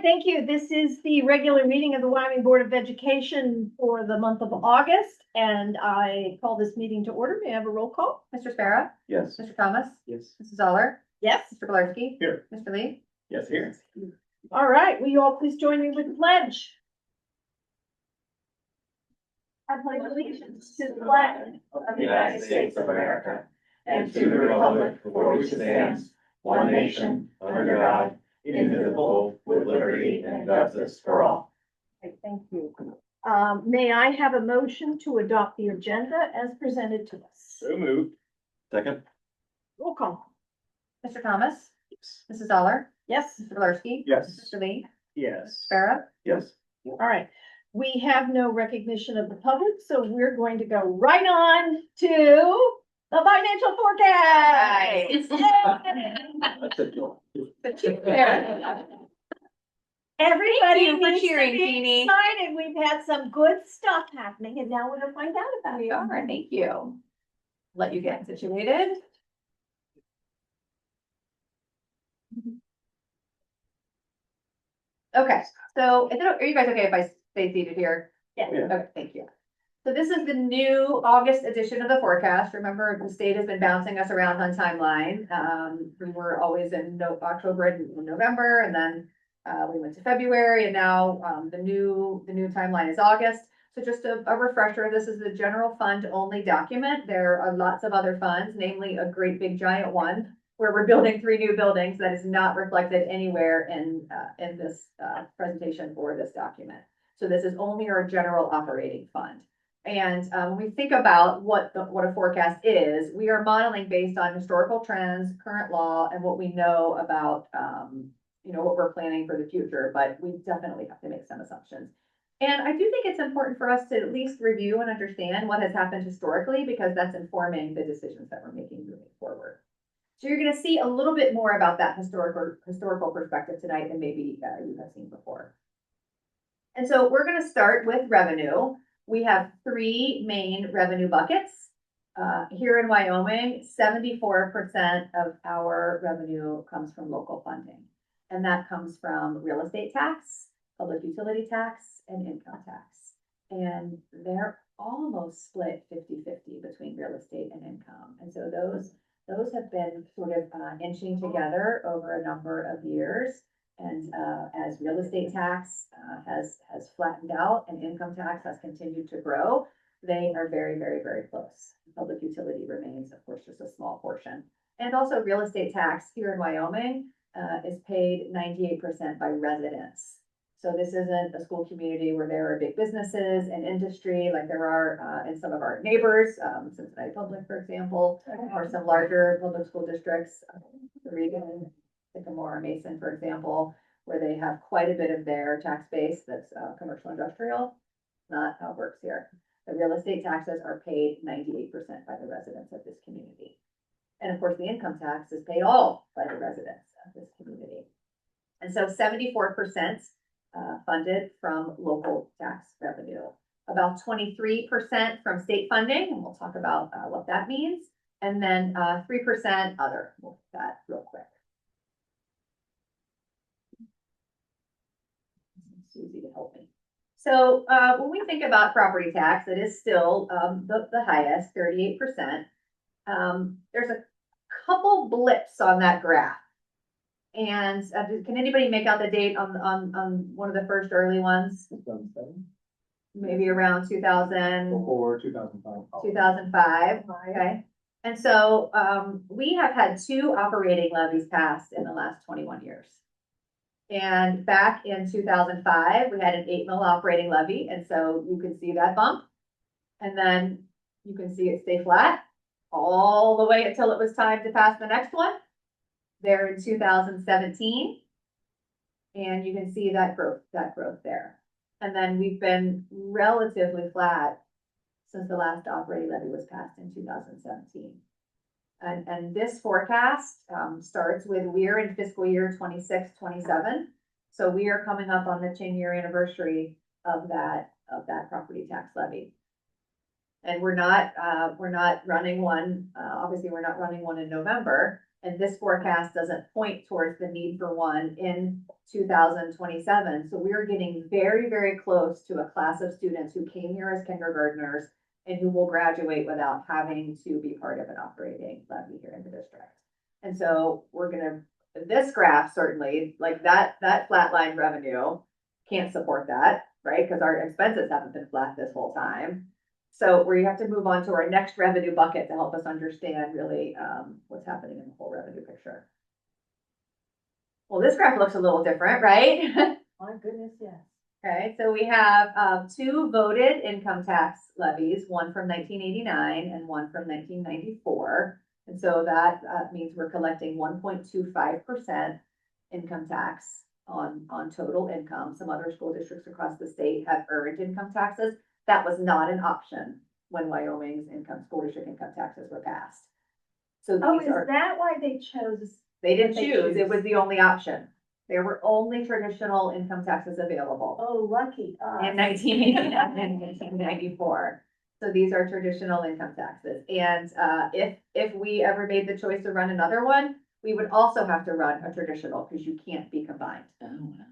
thank you. This is the regular meeting of the Wyoming Board of Education for the month of August, and I call this meeting to order. May I have a roll call? Mr. Sparrow? Yes. Mr. Thomas? Yes. Mrs. Zoller? Yes. Mr. Galarski? Here. Mr. Lee? Yes, here. All right, will you all please join me with the pledge? I pledge allegiance to the flag Of the United States of America and to the republic for which it stands, one nation, under God, indivisible, with liberty and justice for all. Okay, thank you. May I have a motion to adopt the agenda as presented to us? So moved. Second. Roll call. Mr. Thomas? Yes. Mrs. Zoller? Yes. Mr. Galarski? Yes. Mr. Lee? Yes. Sparrow? Yes. All right. We have no recognition of the public, so we're going to go right on to the financial forecast. That's it. Everybody Thank you for needs to cheering, be Jeannie. excited. We've had some good stuff happening, and now we're gonna find out about We it. are, thank you. Let you get situated. Okay, so are you guys okay if I stay seated here? Yeah. Okay, thank you. So this is the new August edition of the forecast. Remember, the state has been bouncing us around on timeline. We were always in October and November, and then we went to February, and now the new timeline is August. So just a refresher, this is the general fund only document. There are lots of other funds, namely a great big giant one where we're building 3 new buildings that is not reflected anywhere in this presentation for this document. So this is only our general operating fund. And when we think about what a forecast is, we are modeling based on historical trends, current law, and what we know about what we're planning for the future. But we definitely have to make some assumptions. And I do think it's important for us to at least review and understand what has happened historically, because that's informing the decisions that we're making moving forward. So you're going to see a little bit more about that historical perspective tonight than maybe you have seen before. And so we're going to start with revenue. We have 3 main revenue buckets. Here in Wyoming, 74% of our revenue comes from local funding. And that comes from real estate tax, public utility tax, and income tax. And they're almost split 50-50 between real estate and income. And so those have been sort of inching together over a number of years. And as real estate tax has flattened out and income tax has continued to grow, they are very, very, very close. Public utility remains, of course, just a small portion. And also real estate tax here in Wyoming is paid 98% by residents. So this isn't a school community where there are big businesses and industry like there are in some of our neighbors, Cincinnati Public, for example, or some larger public school districts, the region, Sycamore or Mason, for example, where they have quite a bit of their tax base that's commercial industrial. Not how it works here. The real estate taxes are paid 98% by the residents of this community. And of course, the income tax is paid all by the residents of this community. And so 74% funded from local tax revenue, about 23% from state funding, and we'll talk about what that means, and then 3% other. We'll look at that real quick. Susie to help me. So when we think about property tax, it is still the highest, 38%. There's a couple blips on that graph. And can anybody make out the date on one of the first early ones? 2007. Maybe around 2000. Or 2005. 2005, okay. And so we have had 2 operating levies passed in the last 21 years. And back in 2005, we had an 8 mil operating levy. And so you can see that bump. And then you can see it stay flat all the way until it was time to pass the next one. There in 2017. And you can see that growth there. And then we've been relatively flat since the last operating levy was passed in 2017. And this forecast starts with we're in fiscal year 26-27. So we are coming up on the 10-year anniversary of that property tax levy. And we're not running one. Obviously, we're not running one in November And this forecast doesn't point towards the need for one in 2027. So we're getting very, very close to a class of students who came here as kindergartners and who will graduate without having to be part of an operating levy here in the district. And so we're gonna, this graph certainly, like that flatline revenue can't support that, right? Because our expenses haven't been flat this whole time. So we have to move on to our next revenue bucket to help us understand really what's happening in the whole revenue picture. Well, this graph looks a little different, right? My goodness, yes. Okay, so we have two voted income tax levies, one from 1989 and one from 1994. And so that means we're collecting 1.25% income tax on total income. Some other school districts across the state have earned income taxes. That was not an option when Wyoming's school district income taxes were passed. So Oh, these is are, that why they chose? they didn't they choose, it choose? was the only option. There were only traditional income taxes available Oh, lucky in us. 1989 and 1994. So these are traditional income taxes. And if we ever made the choice to run another one, we would also have to run a traditional because you can't be combined.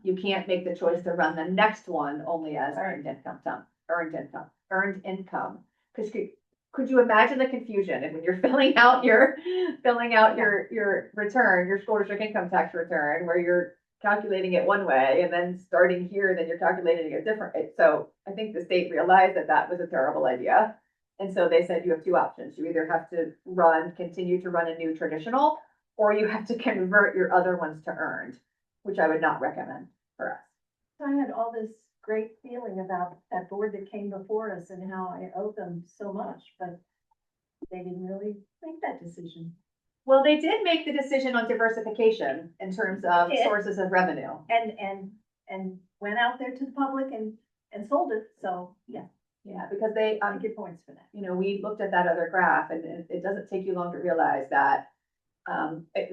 You can't make the choice to run the next one only as earned income. Because could you imagine the confusion if when you're filling out your return, your school district income tax return, where you're calculating it one way and then starting here, then you're calculating it different. So I think the state realized that that was a terrible idea. And so they said you have two options. You either have to continue to run a new traditional, or you have to convert your other ones to earned, which I would not recommend for us. I had all this great feeling about that board that came before us and how I owe them so much, but they didn't really make that decision. Well, they did make the decision on diversification in terms of Did. sources of revenue. And went out there to the public and sold it, so, yeah, Yeah, because they, I get points for that. we looked at that other graph and it doesn't take you long to realize that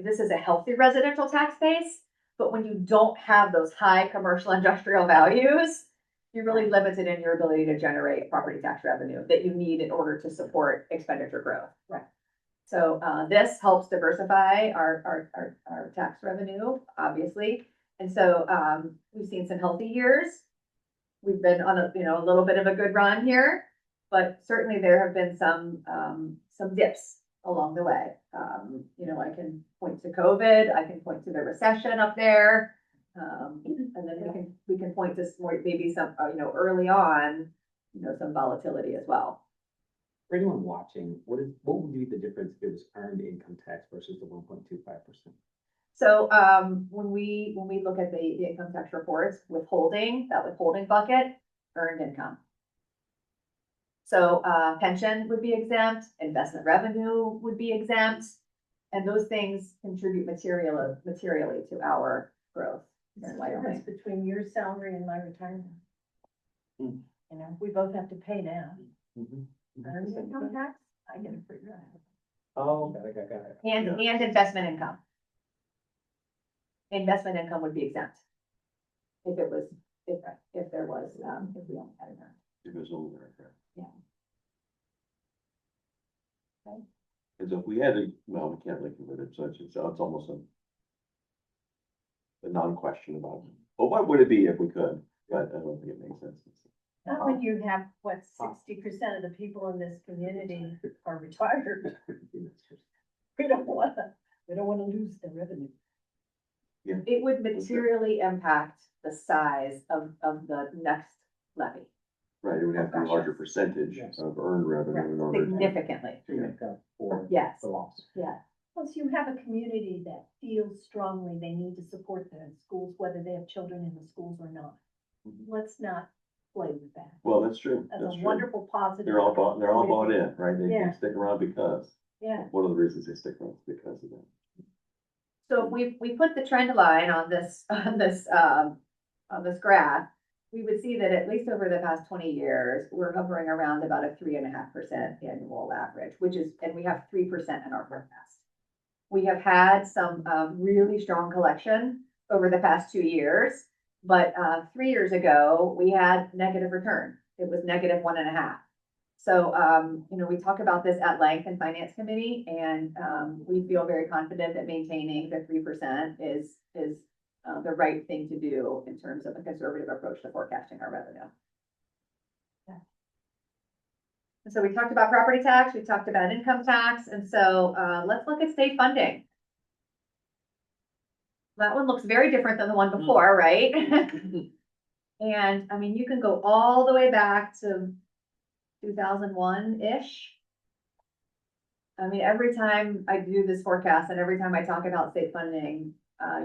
this is a healthy residential tax base, but when you don't have those high commercial industrial values, you're really limited in your ability to generate property tax revenue that you need in order to support expenditure growth. Right. So this helps diversify our tax revenue, obviously. And so we've seen some healthy years. We've been on a little bit of a good run here, but certainly there have been some dips along the way. I can point to COVID, I can point to the recession up there. And then we can point to more, maybe some, early on, some volatility as well. For anyone watching, what would be the difference if it was earned income tax versus the 1.25%? So when we look at the income tax reports, that withholding bucket, earned income. So pension would be exempt, investment revenue would be exempt, and those things contribute materially to our growth It's in the difference Wyoming. between your salary and my retirement. Hmm. We both have to pay now. Mm-hmm. Earned income tax, I get a free ride. Oh, got it. And investment income. Investment income would be exempt. If there was, if we only had it earned. It goes over there. Yeah. Okay. Because if we had we can't link it with it, so it's almost a non-question about, well, what would it be if we could? But I don't think it makes sense. Not when you have, 60% of the people in this community are retired. We don't wanna lose the revenue. It would materially impact the size of the next levy Right, it would have to be a larger percentage Yes. of earned revenue in order to. significantly. To make up for Yes. the loss. Yeah. Plus, you have a community that feels strongly they need to support the schools, whether they have children in the schools or not. Mhm. Let's not play with that. Well, that's true, That's that's a true. wonderful positive. They're all bought in, right? They Yeah. stick around because, Yeah. one of the reasons they stick around is because of that. So if we put the trend line on this graph, we would see that at least over the past 20 years, we're hovering around about a 3.5% annual average, and we have 3% in our forecast. We have had some really strong collection over the past 2 years, but 3 years ago, we had negative return. It was negative 1.5. So, we talk about this at length in finance committee, and, we feel very confident that maintaining the 3% is the right thing to do in terms of a conservative approach to forecasting our revenue. So we talked about property tax, we talked about income tax, and so, let's look at state funding. That one looks very different than the one before, right? And, I mean, you can go all the way back to 2001-ish. I mean, every time I do this forecast and every time I talk about state funding,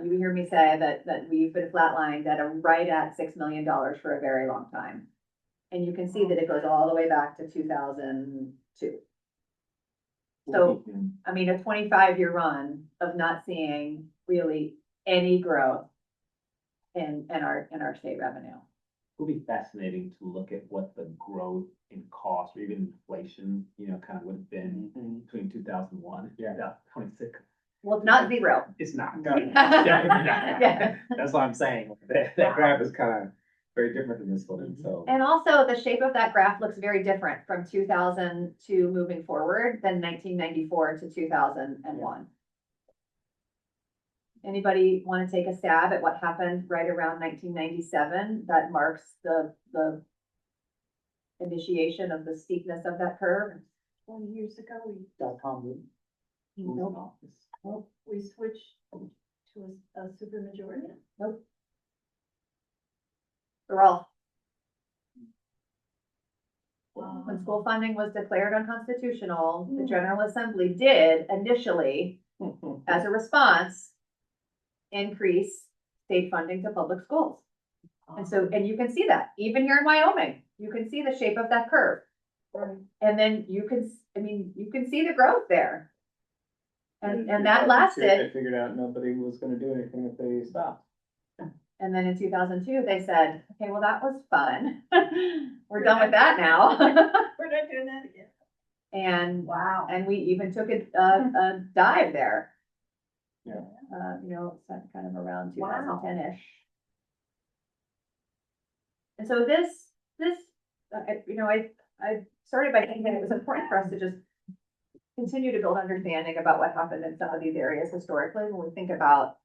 you hear me say that we've been flatlined at right at $6 million for a very long time. And you can see that it goes all the way back to 2002. So, I mean, a 25-year run of not seeing really any growth in our state revenue. It'll be fascinating to look at what the growth in cost or even inflation, kind of would have been between 2001 and 2026. Well, it's not zero. It's not. Definitely not. Yeah. That's what I'm saying. That graph is kind of very different than this one, so. And also the shape of that graph looks very different from 2002 moving forward than 1994 to 2001. Anybody want to take a stab at what happened right around 1997 that marks the initiation of the steepness of that curve? 20 years ago, .com. we switched to a supermajority. Nope. They're all, when school funding was declared unconstitutional, the General Assembly did initially, as a response, increase state funding to public schools. And so, and you can see that, even here in Wyoming, you can see the shape of that curve. And then you can see the growth there. And that They lasted, figured out nobody was gonna do anything if they stopped. and then in 2002, they said, okay, well, that was fun. We're done with that now. We're not doing that again. And, Wow. and we even took a dive there. Yeah. It's kind of around Wow. 2010-ish. And so I started by thinking it was important for us to just continue to build understanding about what happened in some of these areas historically when we think about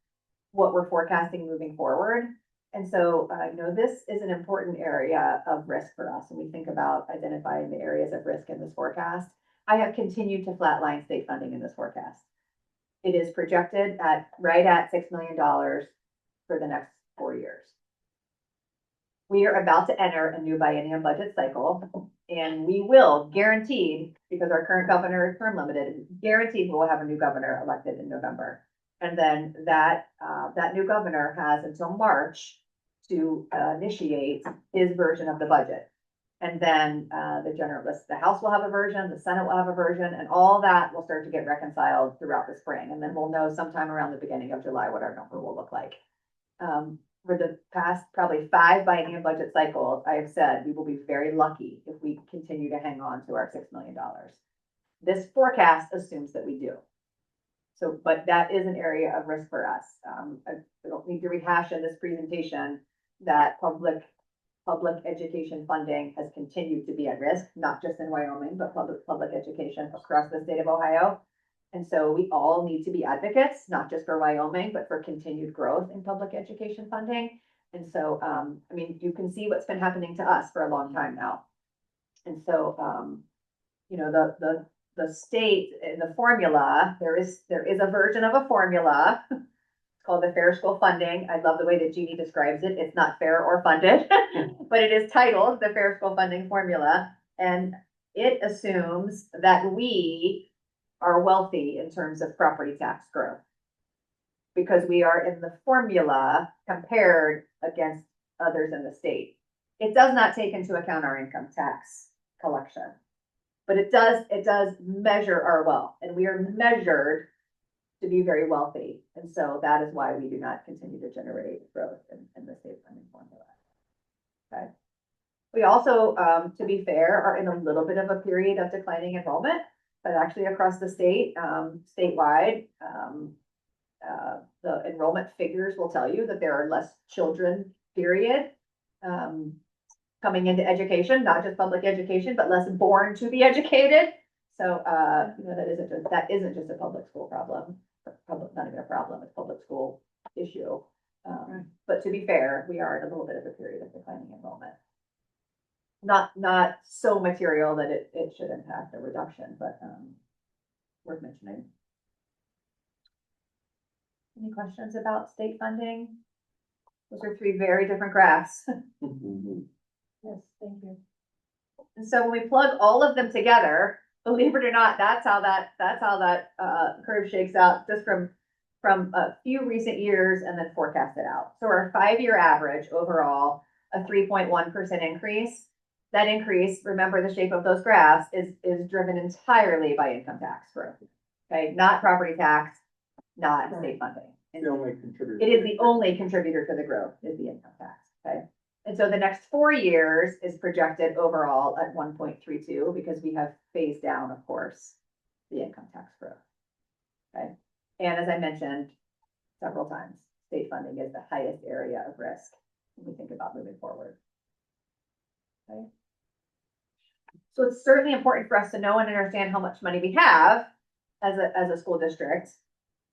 what we're forecasting moving forward. And so, this is an important area of risk for us when we think about identifying the areas of risk in this forecast. I have continued to flatline state funding in this forecast. It is projected right at $6 million for the next 4 years. We are about to enter a new biennium budget cycle, and we will guaranteed, because our current governor is term limited, guaranteed we'll have a new governor elected in November. And then that new governor has until March to initiate his version of the budget. And then the House will have a version, the Senate will have a version, and all that will start to get reconciled throughout the spring. And then we'll know sometime around the beginning of July what our number will look like. For the past probably 5 biennium budget cycles, I have said we will be very lucky if we continue to hang on to our $6 million. This forecast assumes that we do. So, but that is an area of risk for us. I don't need to rehash in this presentation that public education funding has continued to be at risk, not just in Wyoming, but public education across the state of Ohio. And so we all need to be advocates, not just for Wyoming, but for continued growth in public education funding. And so, you can see what's been happening to us for a long time now. And so, the state in the formula, there is a version of a formula. It's called the Fair School Funding. I love the way that Jeannie describes it. It's not fair or funded, but it is titled the Fair School Funding Formula. And it assumes that we are wealthy in terms of property tax growth because we are in the formula compared against others in the state. It does not take into account our income tax collection, but it does measure our wealth, and we are measured to be very wealthy. And so that is why we do not continue to generate growth in the state funding formula. Okay. We also, to be fair, are in a little bit of a period of declining enrollment, but actually across the state, statewide, the enrollment figures will tell you that there are less children, period. coming into education, not just public education, but less born to be educated. So, that isn't just a public school problem, not even a problem, it's a public school issue. But to be fair, we are in a little bit of a period of declining enrollment. Not so material that it should impact a reduction, but, worth mentioning. Any questions about state funding? Those are three very different graphs. Yes, thank you. And so when we plug all of them together, believe it or not, that's how that curve shakes out just from a few recent years and then forecasted out. So our 5-year average overall, a 3.1% increase. That increase, remember the shape of those graphs, is driven entirely by income tax growth. Okay, not property tax, not state funding. The only contributor. It is the only contributor to the growth is the income tax, okay? And so the next 4 years is projected overall at 1.32 because we have phased down, of course, the income tax growth. Okay, and as I mentioned several times, state funding is the highest area of risk when we think about moving forward. Okay. So it's certainly important for us to know and understand how much money we have as a school district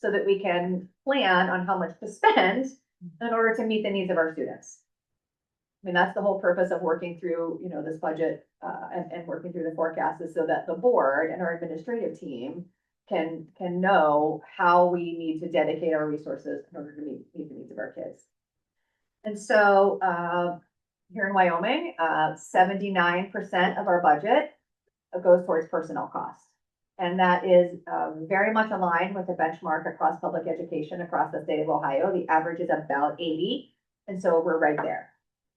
so that we can plan on how much to spend in order to meet the needs of our students. I mean, that's the whole purpose of working through, this budget and working through the forecast is so that the board and our administrative team can know how we need to dedicate our resources in order to meet the needs of our kids. And so here in Wyoming, 79% of our budget goes towards personnel costs. And that is very much aligned with the benchmark across public education across the state of Ohio. The average is about 80. And so we're right there.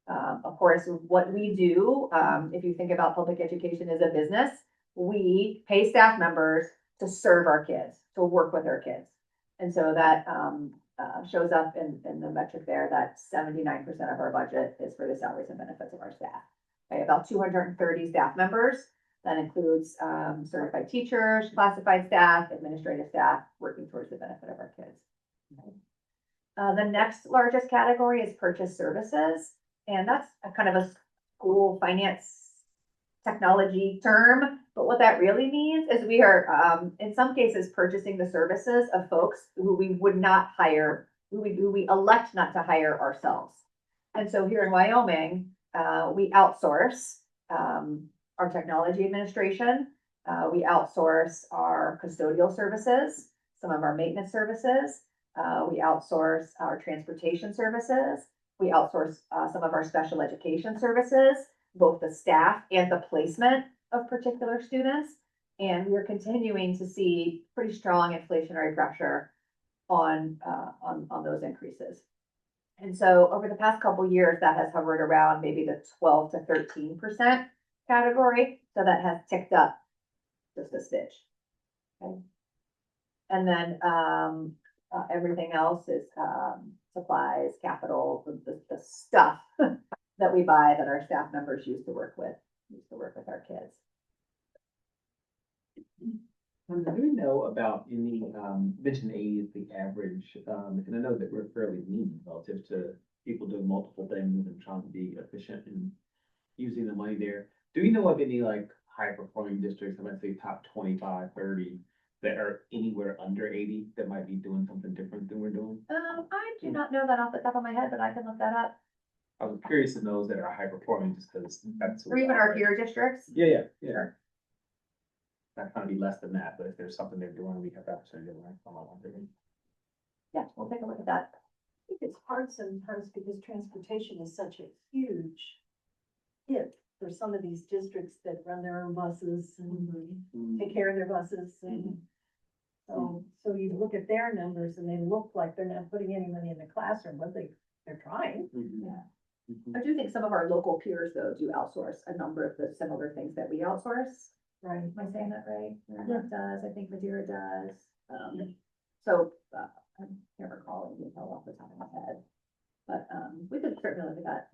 Of course, what we do, if you think about public education as a business, we pay staff members to serve our kids, to work with our kids. And so that shows up in the metric there that 79% of our budget is for the salaries and benefits of our staff. Okay, about 230 staff members. That includes certified teachers, classified staff, administrative staff, working towards the benefit of our kids. Okay. The next largest category is purchase services. And that's a kind of a school finance technology term. But what that really means is we are, in some cases, purchasing the services of folks who we would not hire, who we elect not to hire ourselves. And so here in Wyoming, we outsource our technology administration. We outsource our custodial services, some of our maintenance services. We outsource our transportation services. We outsource some of our special education services, both the staff and the placement of particular students. And we're continuing to see pretty strong inflationary pressure on those increases. And so over the past couple of years, that has hovered around maybe the 12 to 13% category. So that has ticked up just a stitch. Okay. And then everything else is supplies, capital, the stuff that we buy that our staff members use to work with our kids. Do we know about any, mention 80 is the average, and I know that we're fairly lean relative to people doing multiple things and trying to be efficient in using the money there. Do we know of any like high performing districts, I might say top 25, 30, that are anywhere under 80 that might be doing something different than we're doing? I do not know that off the top of my head, but I can look that up. I was curious in those that are high performing just because that's. Or even our peer districts. Yeah. Sure. Not trying to be less than that, but if there's something they're doing, we have the opportunity to learn from them. Yeah, we'll take a look at that. I think it's hard sometimes because transportation is such a huge hit for some of these districts that run their own buses and take care of their buses. And so you look at their numbers and they look like they're not putting any money in the classroom, but they're trying. I do think some of our local peers though do outsource a number of the similar things that we outsource. Right. Am I saying that right? Merrimack does, I think Madeira does. So I can't recall any detail off the top of my head. But we could certainly look at that.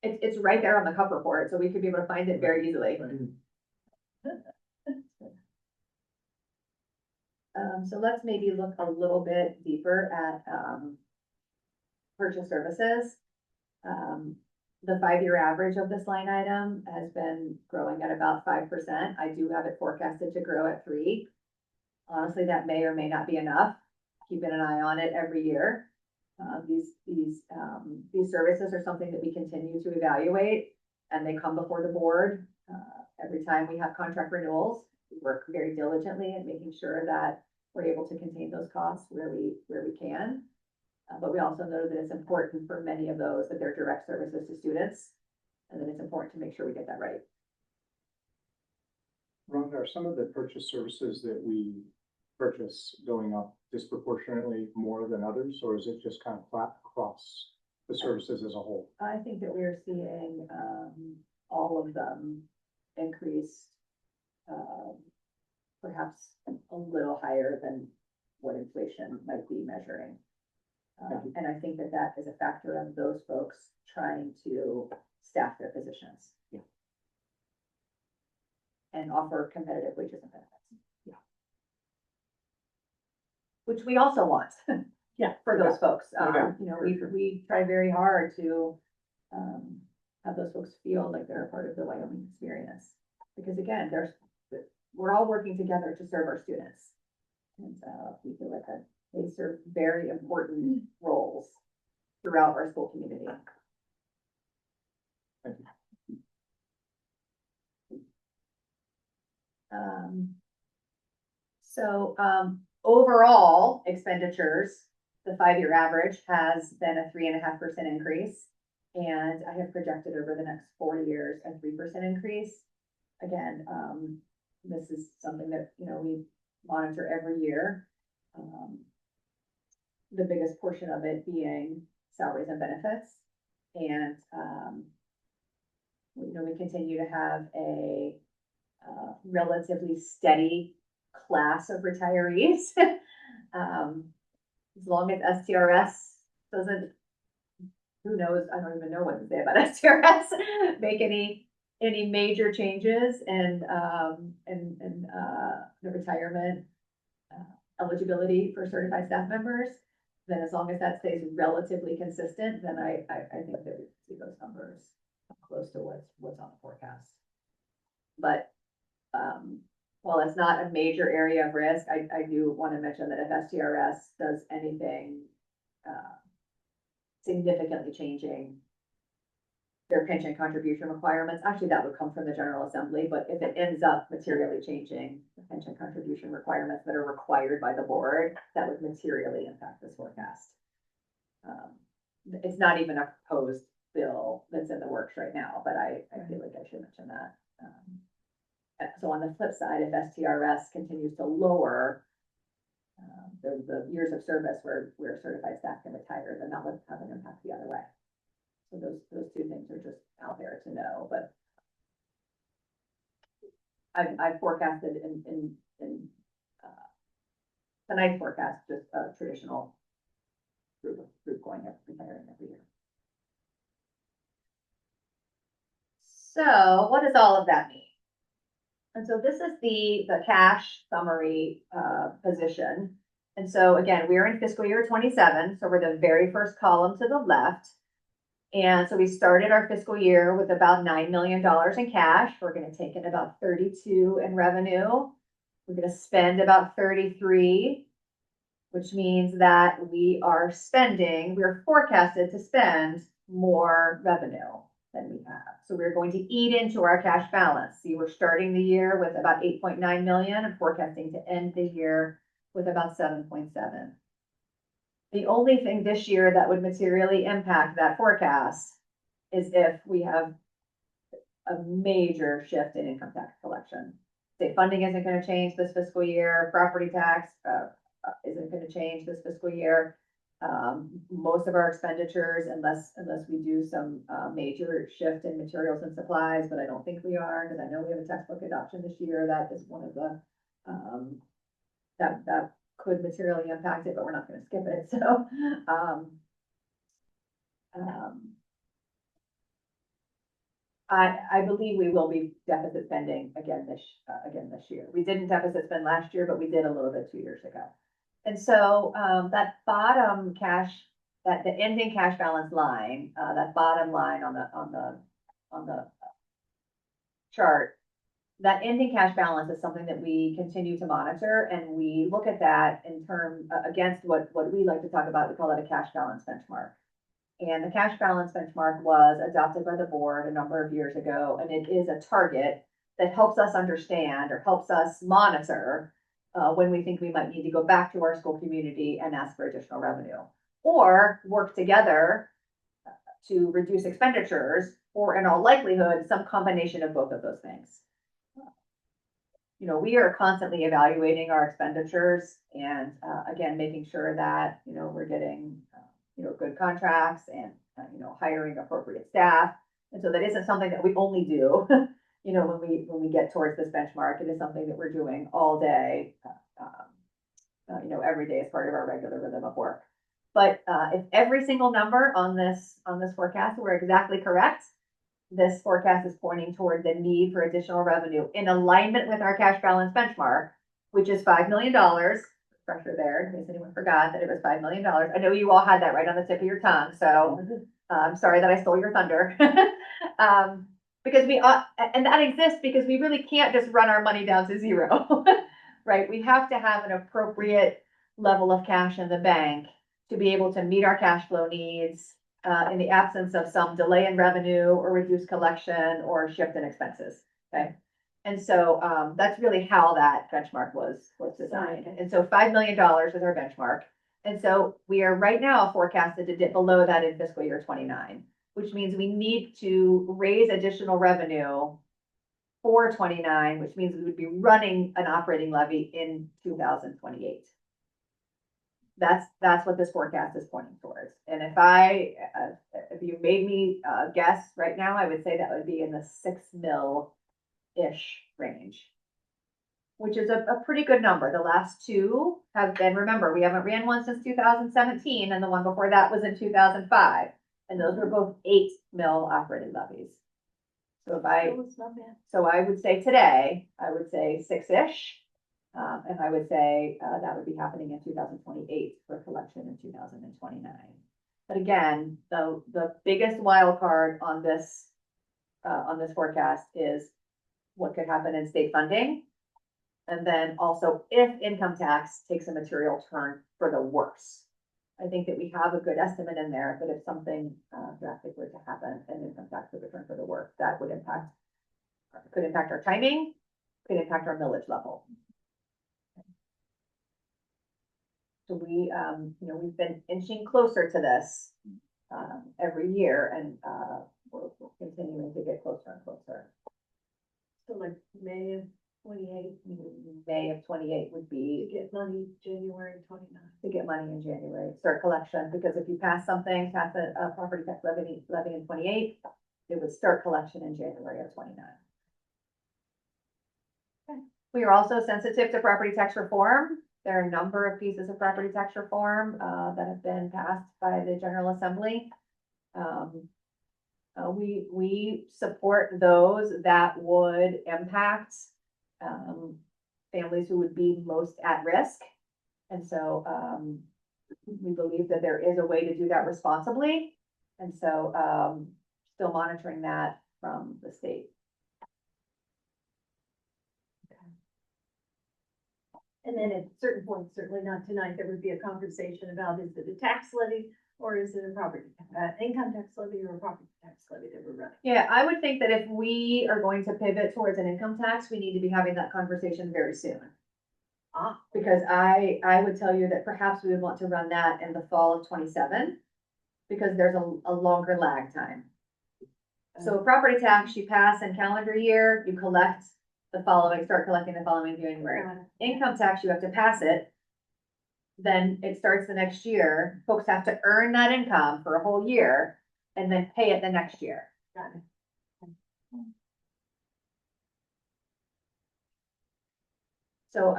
It's right there on the cup report, so we could be able to find it very easily. So let's maybe look a little bit deeper at purchase services. the 5-year average of this line item has been growing at about 5%. I do have it forecasted to grow at 3%. Honestly, that may or may not be enough. Keeping an eye on it every year. These services are something that we continue to evaluate, and they come before the board every time we have contract renewals. We work very diligently at making sure that we're able to contain those costs where we can. But we also know that it's important for many of those that they're direct services to students, and that it's important to make sure we get that right. Rhonda, are some of the purchase services that we purchase going up disproportionately more than others, or is it just kind of flat across the services as a whole? I think that we're seeing all of them increase, perhaps a little higher than what inflation might be measuring. And I think that that is a factor of those folks trying to staff their positions. Yeah. And offer competitive wages and benefits. Yeah. Which we also want. Yeah. For those folks, Okay. you know, we try very hard to, have those folks feel like they're a part of the Wyoming experience. Because again, we're all working together to serve our students. And, we feel like that they serve very important roles throughout our school community. Thank you. Overall expenditures, the 5-year average has been a 3.5% increase. And I have projected over the next 4 years a 3% increase. Again, this is something that, you know, we monitor every year. The biggest portion of it being salaries and benefits. And, you know, we continue to have a relatively steady class of retirees. As long as STRS doesn't, who knows, I don't even know what to say about STRS, make any major changes and the retirement eligibility for certified staff members, then as long as that stays relatively consistent, then I think that we see those numbers close to what's on the forecast. But while it's not a major area of risk, I do want to mention that if STRS does anything significantly changing their pension contribution requirements, actually that would come from the General Assembly, but if it ends up materially changing the pension contribution requirements that are required by the board, that would materially impact this forecast. It's not even a proposed bill that's in the works right now, but I feel like I should mention that. So on the flip side, if STRS continues to lower the years of service where certified staff can retire, then that would have an impact the other way. So those two things are just out there to know, but I've forecasted in tonight's forecast, just a traditional group going up, retiring every year. So what does all of that mean? And so this is the cash summary position. And so again, we're in fiscal year 27, so we're the very first column to the left. And so we started our fiscal year with about $9 million in cash. We're going to take in about 32 in revenue. We're going to spend about 33, which means that we're forecasted to spend more revenue than we have. So we're going to eat into our cash balance. See, we're starting the year with about 8.9 million and forecasting to end the year with about 7.7. The only thing this year that would materially impact that forecast is if we have a major shift in income tax collection. State funding isn't going to change this fiscal year. Property tax isn't going to change this fiscal year. Most of our expenditures, unless we do some major shift in materials and supplies, but I don't think we are, because I know we have a textbook adoption this year. That is one of the that could materially impact it, but we're not going to skip it. So, I believe we will be deficit spending again this year. We didn't deficit spend last year, but we did a little bit 2 years ago. And so that bottom cash that the ending cash balance line, that bottom line on the chart, that ending cash balance is something that we continue to monitor, and we look at that in term, against what we like to talk about, we call it a cash balance benchmark. And the cash balance benchmark was adopted by the board a number of years ago, and it is a target that helps us understand or helps us monitor when we think we might need to go back to our school community and ask for additional revenue, or work together to reduce expenditures, or in all likelihood, some combination of both of those things. We are constantly evaluating our expenditures and, again, making sure that, we're getting, good contracts and, hiring appropriate staff. And so that isn't something that we only do, when we get towards this benchmark. It is something that we're doing all day, every day as part of our regular rhythm of work. But if every single number on this forecast were exactly correct, this forecast is pointing toward the need for additional revenue in alignment with our cash balance benchmark, which is $5 million. Pressure there, in case anyone forgot that it was $5 million. I know you all had that right on the tip of your tongue, so I'm sorry that I stole your thunder. Because and that exists because we really can't just run our money down to zero, right? We have to have an appropriate level of cash in the bank to be able to meet our cash flow needs in the absence of some delay in revenue or reduced collection or shift in expenses, okay? And so that's really how that benchmark was designed. And so $5 million is our benchmark. And so we are right now forecasted to dip below that in fiscal year 29, which means we need to raise additional revenue for 29, which means we would be running an operating levy in 2028. That's what this forecast is pointing towards. And if you made me guess right now, I would say that would be in the 6 mil-ish range, which is a pretty good number. The last two have been, remember, we haven't ran one since 2017, and the one before that was in 2005. And those were both 8 mil operating levies. So I would say today, I would say 6-ish. And I would say that would be happening in 2028 for collection in 2029. But again, the biggest wild card on this forecast is what could happen in state funding. And then also if income tax takes a material turn for the worse. I think that we have a good estimate in there, but if something drastic were to happen and income tax would return for the worse, that could impact our timing, could impact our millage level. So we've been inching closer to this every year, and we're continuing to get closer and closer. So like May of 28. May of 28 would To be get money January 29. to get money in January, start collection, because if you pass a property tax levy in 28, it would start collection in January of 29. Okay. We are also sensitive to property tax reform. There are a number of pieces of property tax reform that have been passed by the General Assembly. We support those that would impact families who would be most at risk. And so we believe that there is a way to do that responsibly. And so still monitoring that from the state. And then at certain points, certainly not tonight, there would be a conversation about, is it a tax levy or is it a property, income tax levy or a property tax levy that we're running? Yeah, I would think that if we are going to pivot towards an income tax, we need to be having that conversation very soon. Because I would tell you that perhaps we would want to run that in the fall of 27, because there's a longer lag time. So property tax, you pass in calendar year, you start collecting the following January. Income tax, you have to pass it. Then it starts the next year. Folks have to earn that income for a whole year and then pay it the next year. Got it. So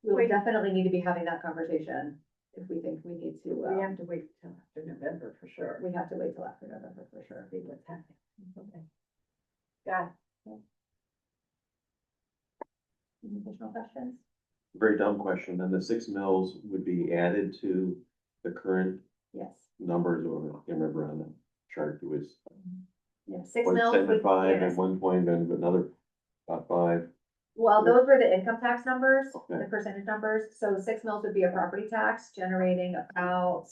we will definitely need to be having that conversation if we think we need to. We have to wait till after November for sure. We have to wait till after November for sure. See what's happening. Okay. Got it. Any additional questions? Very dumb question. Then the 6 mils would be added to the current numbers, or I can't remember on the chart, it was Yeah, 6 mils would, 0.75 yes. at one point, and another about 5. Well, those were the income tax numbers, the Okay. percentage numbers, so 6 mils would be a property tax generating about,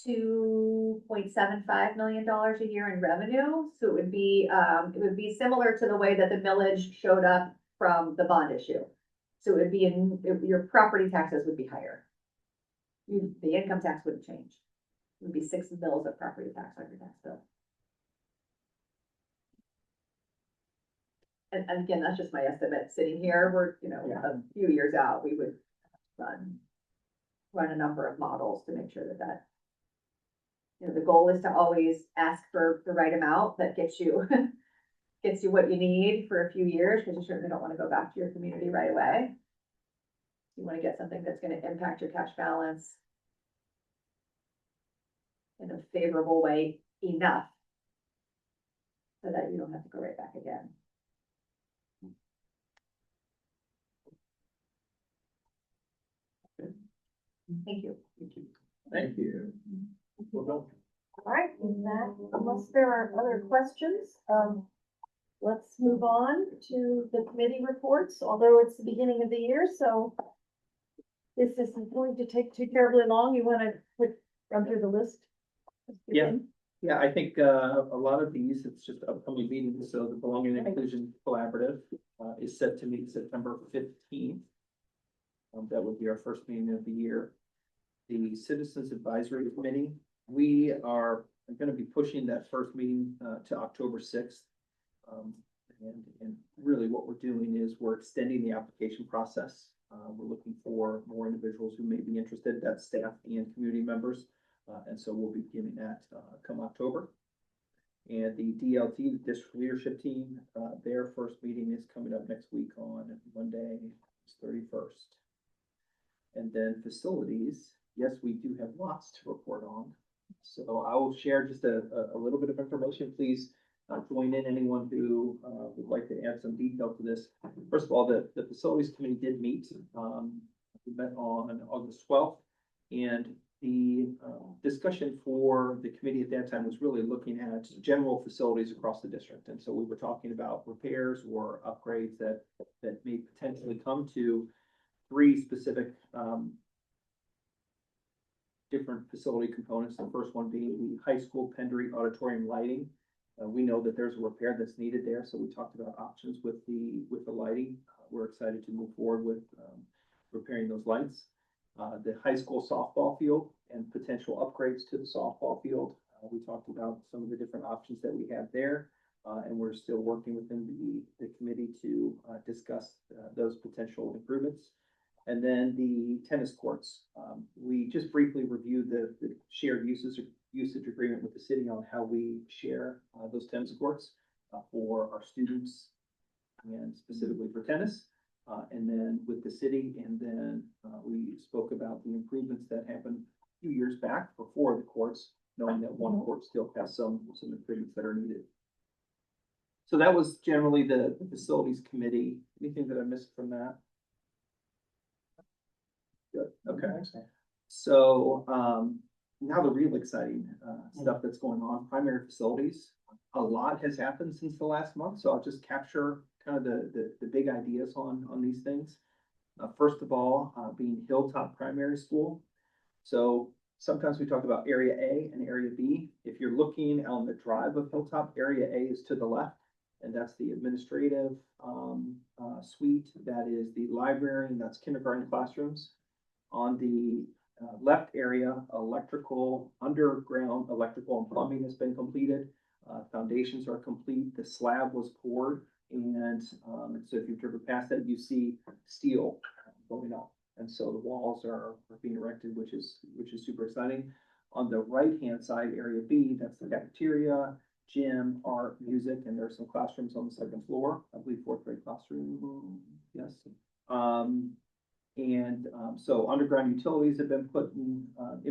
$2.75 million a year in revenue, so it would be similar to the way that the millage showed up from the bond issue. So it would be your property taxes would be higher. The income tax wouldn't change. It would be 6 mils of property tax on your tax bill. And again, that's just my estimate, sitting here, we're, a few years out, we would run a number of models to make sure that the goal is to always ask for the right amount that gets you, gets you what you need for a few years, because you certainly don't want to go back to your community right away. You want to get something that's going to impact your cash balance in a favorable way enough so that you don't have to go right back again. Thank you. Thank you. All right, with that, unless there are other questions, let's move on to the committee reports, although it's the beginning of the year, so this isn't going to take too terribly long. You want to run through the list? Yeah. Yeah, I think a lot of these, it's just upcoming meetings, so the Belonging and Inclusion Collaborative is set to meet September 15th. That would be our first meeting of the year. The Citizens Advisory Committee, we are going to be pushing that first meeting to October 6th. And really what we're doing is we're extending the application process. We're looking for more individuals who may be interested, that's staff and community members. And so we'll be beginning that come October. And the DLT, the District Leadership Team, their first meeting is coming up next week on Monday, 31st. And then facilities, yes, we do have lots to report on. So I will share just a little bit of information. Please join in, anyone who would like to add some detail to this. First of all, the Facilities Committee did meet. We met on August 12th, and the discussion for the committee at that time was really looking at general facilities across the district. And so we were talking about repairs or upgrades that may potentially come to 3 specific different facility components. The first one being the high school Pendery auditorium lighting. We know that there's a repair that's needed there, so we talked about options with the lighting. We're excited to move forward with repairing those lights. The high school softball field and potential upgrades to the softball field. We talked about some of the different options that we have there, and we're still working within the committee to discuss those potential improvements. And then the tennis courts. We just briefly reviewed the shared usage agreement with the city on how we share those tennis courts for our students and specifically for tennis. And then with the city, and then we spoke about the improvements that happened a few years back before the courts, knowing that one court still has some improvements that are needed. So that was generally the facilities committee. Anything that I missed from that? Good. Okay. So now the real exciting stuff that's going on, primary facilities. A lot has happened since the last month, so I'll just capture kind of the big ideas on these things. First of all, being Hilltop Primary School. So sometimes we talk about Area A and Area B. If you're looking on the drive of Hilltop, Area A is to the left, and that's the administrative suite. That is the library, and that's kindergarten classrooms. On the left area, underground electrical and plumbing has been completed. Foundations are complete. The slab was poured, and so if you've driven past that, you see steel going up, and so the walls are being erected, which is super exciting. On the right hand side, Area B, that's the cafeteria, gym, art, music, and there's some classrooms on the second floor. I believe 4th grade classroom. Yes. So underground utilities have been put in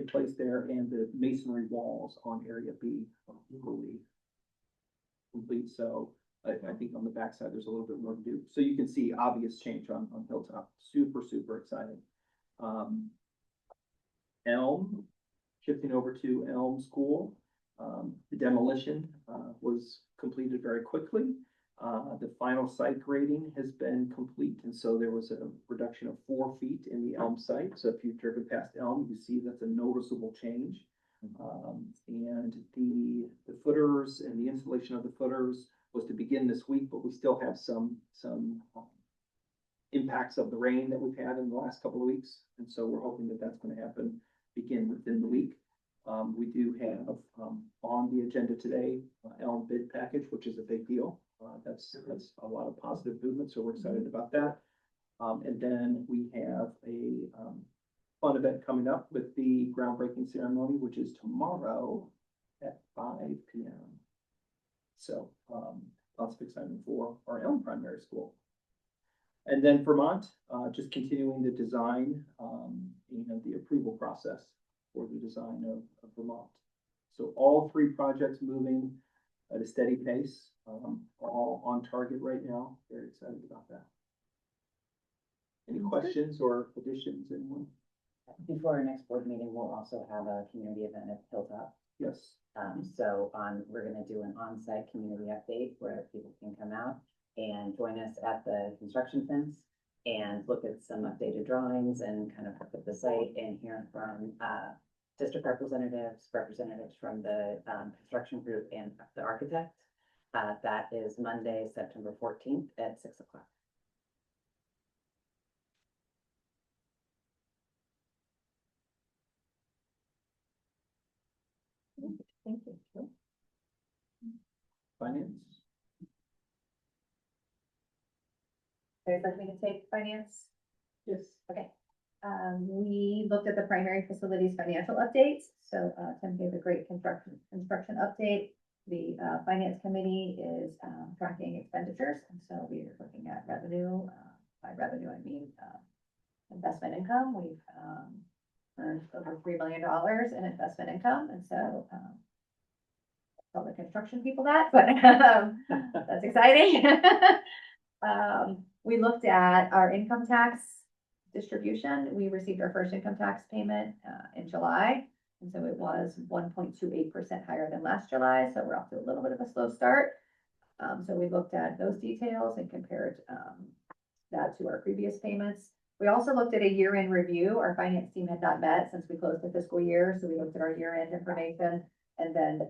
place there, and the masonry walls on Area B are equally complete. So I think on the backside there's a little bit more to do. So you can see obvious change on Hilltop. Super exciting. Elm, shifting over to Elm School. The demolition, was completed very quickly. The final site grading has been complete, and so there was a reduction of 4 feet in the Elm site. So if you've driven past Elm, you see that's a noticeable change. And the footers and the installation of the footers was to begin this week, but we still have some impacts of the rain that we've had in the last couple of weeks. And so we're hoping that that's going to happen, begin within the week. We do have, on the agenda today, Elm bid package, which is a big deal. That's a lot of positive movement, so we're excited about that. And then we have a, fun event coming up with the groundbreaking ceremony, which is tomorrow at 5 p.m. So, lots of excitement for our Elm Primary School. And then Vermont, just continuing the design, the approval process for the design of Vermont. So all 3 projects moving at a steady pace, all on target right now. Very excited about that. Any questions or additions, anyone? Before our next board meeting, we'll also have a community event at Hilltop. Yes. We're gonna do an on-site community update where people can come out and join us at the construction fence and look at some updated drawings and kind of look at the site and hear from, district representatives from the, construction group and the architect. That is Monday, September 14th at 6 o'clock. Thank you. Finance. Guys, like me to take finance? Yes. Okay. We looked at the primary facilities financial updates. So, Tim gave a great construction update. The, finance committee is, tracking expenditures. And so we are looking at revenue. By revenue, I mean, investment income. We've, earned over $3 million in investment income. And so, tell the construction people that, but, that's exciting. We looked at our income tax distribution. We received our first income tax payment in July. And so it was 1.28% higher than last July. So we're off to a little bit of a slow start. So we looked at those details and compared that to our previous payments. We also looked at a year-end review. Our finance team had not met since we closed the fiscal year. So we looked at our year-end information and then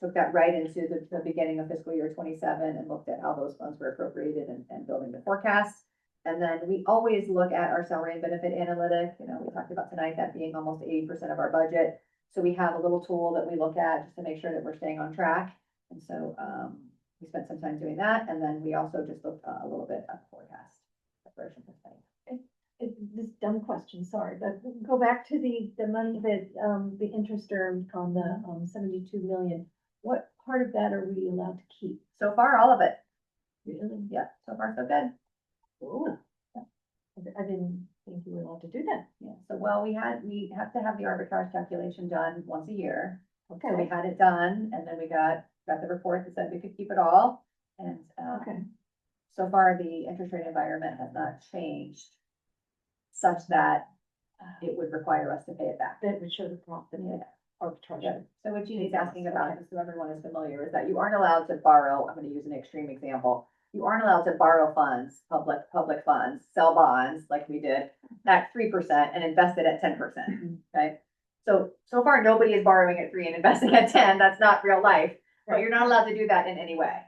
took that right into the beginning of fiscal year 27 and looked at how those funds were appropriated and building the forecast. And then we always look at our salary and benefit analytic. We talked about tonight that being almost 80% of our budget. So we have a little tool that we look at just to make sure that we're staying on track. And so we spent some time doing that. And then we also just looked a little bit at the forecast preparation for study. This dumb question, sorry, but go back to the money that, the interest earned on the, 72 million. What part of that are we allowed to keep? So far, all of it. Really? Yeah, so far so good. Oh. I didn't think you were allowed to do that. Yeah, so well, we have to have the arbitrage calculation done once a year. Okay. So we had it done and then we got the report that said we could keep it all. And, Okay. so far the interest rate environment has not changed such that it would require us to pay it back. That would show the profit in arbitrage. Yeah. So what Jeannie's asking about, just so everyone is familiar, is that you aren't allowed to borrow, I'm gonna use an extreme example. You aren't allowed to borrow funds, public funds, sell bonds like we did at 3% and invest it at 10%, okay? So far, nobody is borrowing at 3 and investing at 10. That's not real life, but you're not allowed to do that in any way.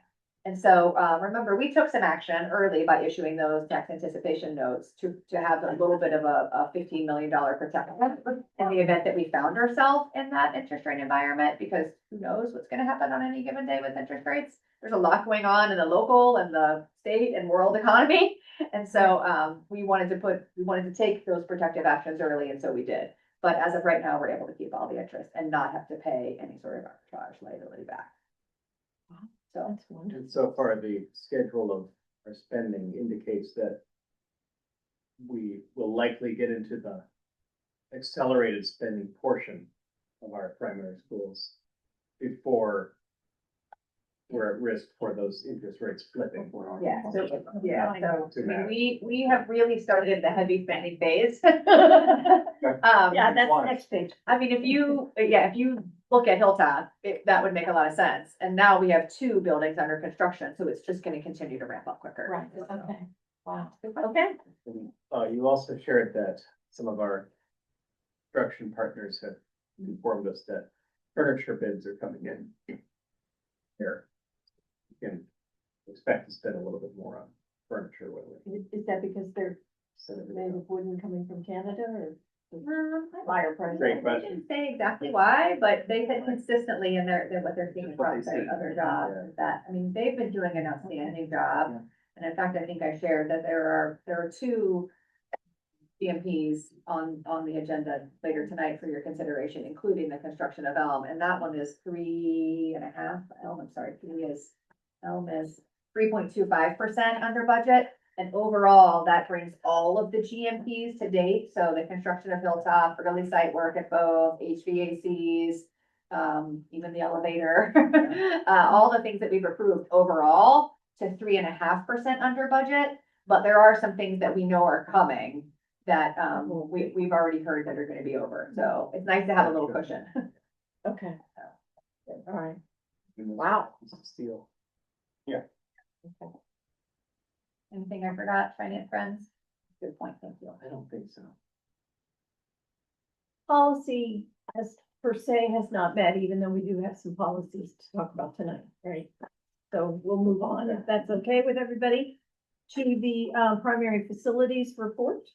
And so, remember, we took some action early by issuing those tax anticipation notes to have a little bit of a $15 million protection in the event that we found ourselves in that interest rate environment, because who knows what's gonna happen on any given day with interest rates. There's a lot going on in the local and the state and world economy. And so, we wanted to take those protective actions early, and so we did. But as of right now, we're able to keep all the interest and not have to pay any sort of arbitrage liability back. So, That's wonderful. And so far, the schedule of our spending indicates that we will likely get into the accelerated spending portion of our primary schools before we're at risk for those interest rates flipping. Yeah, so, so, Too I mean, bad. we have really started the heavy spending phase. Yeah, that's the Why? next page. I mean, if you look at Hilltop, that would make a lot of sense. And now we have 2 buildings under construction, so it's just gonna continue to ramp up quicker. Right, okay, wow, okay. You also shared that some of our construction partners have informed us that furniture bids are coming in. Here. You can expect to spend a little bit more on furniture with it. Is that because they're made of wooden coming from Canada or higher price? Great They question. didn't say exactly why, but they said consistently in what they're seeing Just what across they their see. other jobs, Yeah. is that, I mean, they've been doing an outstanding job. Yeah. And in fact, I think I shared that there are 2 CMPs on the agenda later tonight for your consideration, including the construction of Elm, and that one is 3.5, Elm is 3.25% under budget. And overall, that brings all of the GMPs to date, so the construction of Hilltop, early site work at both, HVACs, even the elevator, all the things that we've approved overall to 3.5% under budget. But there are some things that we know are coming that, we've already heard that are gonna be over, so it's nice to have a little cushion. Okay. All right, wow. Steel. Anything I forgot, finance friends? Good point, thank you. I don't think so. Policy as per se has not met, even though we do have some policies to talk about tonight, right? So we'll move on, if that's okay with everybody, to the primary facilities report.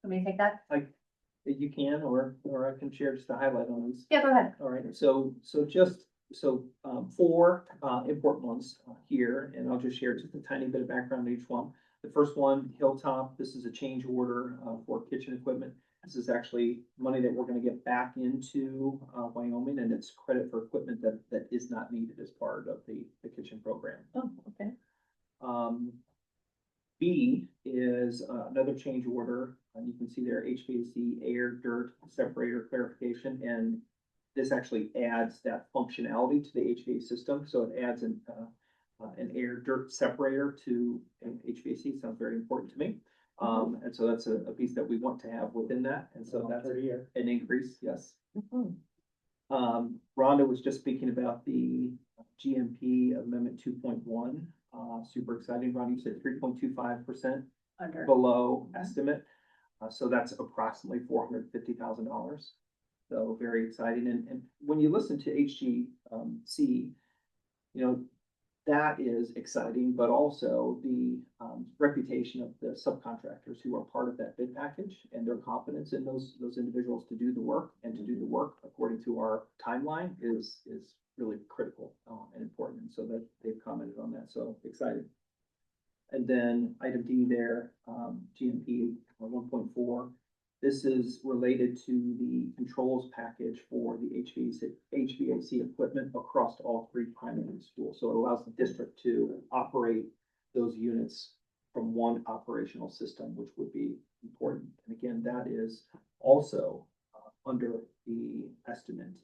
Let me take that. You can, or I can share just a highlight on these. Yeah, go ahead. All right, so 4 important ones here, and I'll just share just a tiny bit of background on each one. The first one, Hilltop, this is a change order for kitchen equipment. This is actually money that we're gonna get back into Wyoming, and it's credit for equipment that is not needed as part of the kitchen program. Oh, okay. B is another change order, and you can see there HVAC, air, dirt, separator clarification, and this actually adds that functionality to the HVAC system, so it adds an air dirt separator to an HVAC, sounds very important to me. And so that's a piece that we want to have within that, and so that's an increase, yes. Mhm. Rhonda was just speaking about the GMP Amendment 2.1, super exciting. Rhonda, you said 3.25% Under. below estimate. So that's approximately $450,000. So very exciting. And when you listen to HGC, that is exciting, but also the reputation of the subcontractors who are part of that bid package and their confidence in those individuals to do the work and to do the work according to our timeline is really critical and important. And so that they've commented on that. So excited. And then item D there, GMP 1.4. This is related to the controls package for the HVAC equipment across all 3 primary schools. So it allows the district to operate those units from one operational system, which would be important. And again, that is also under the estimate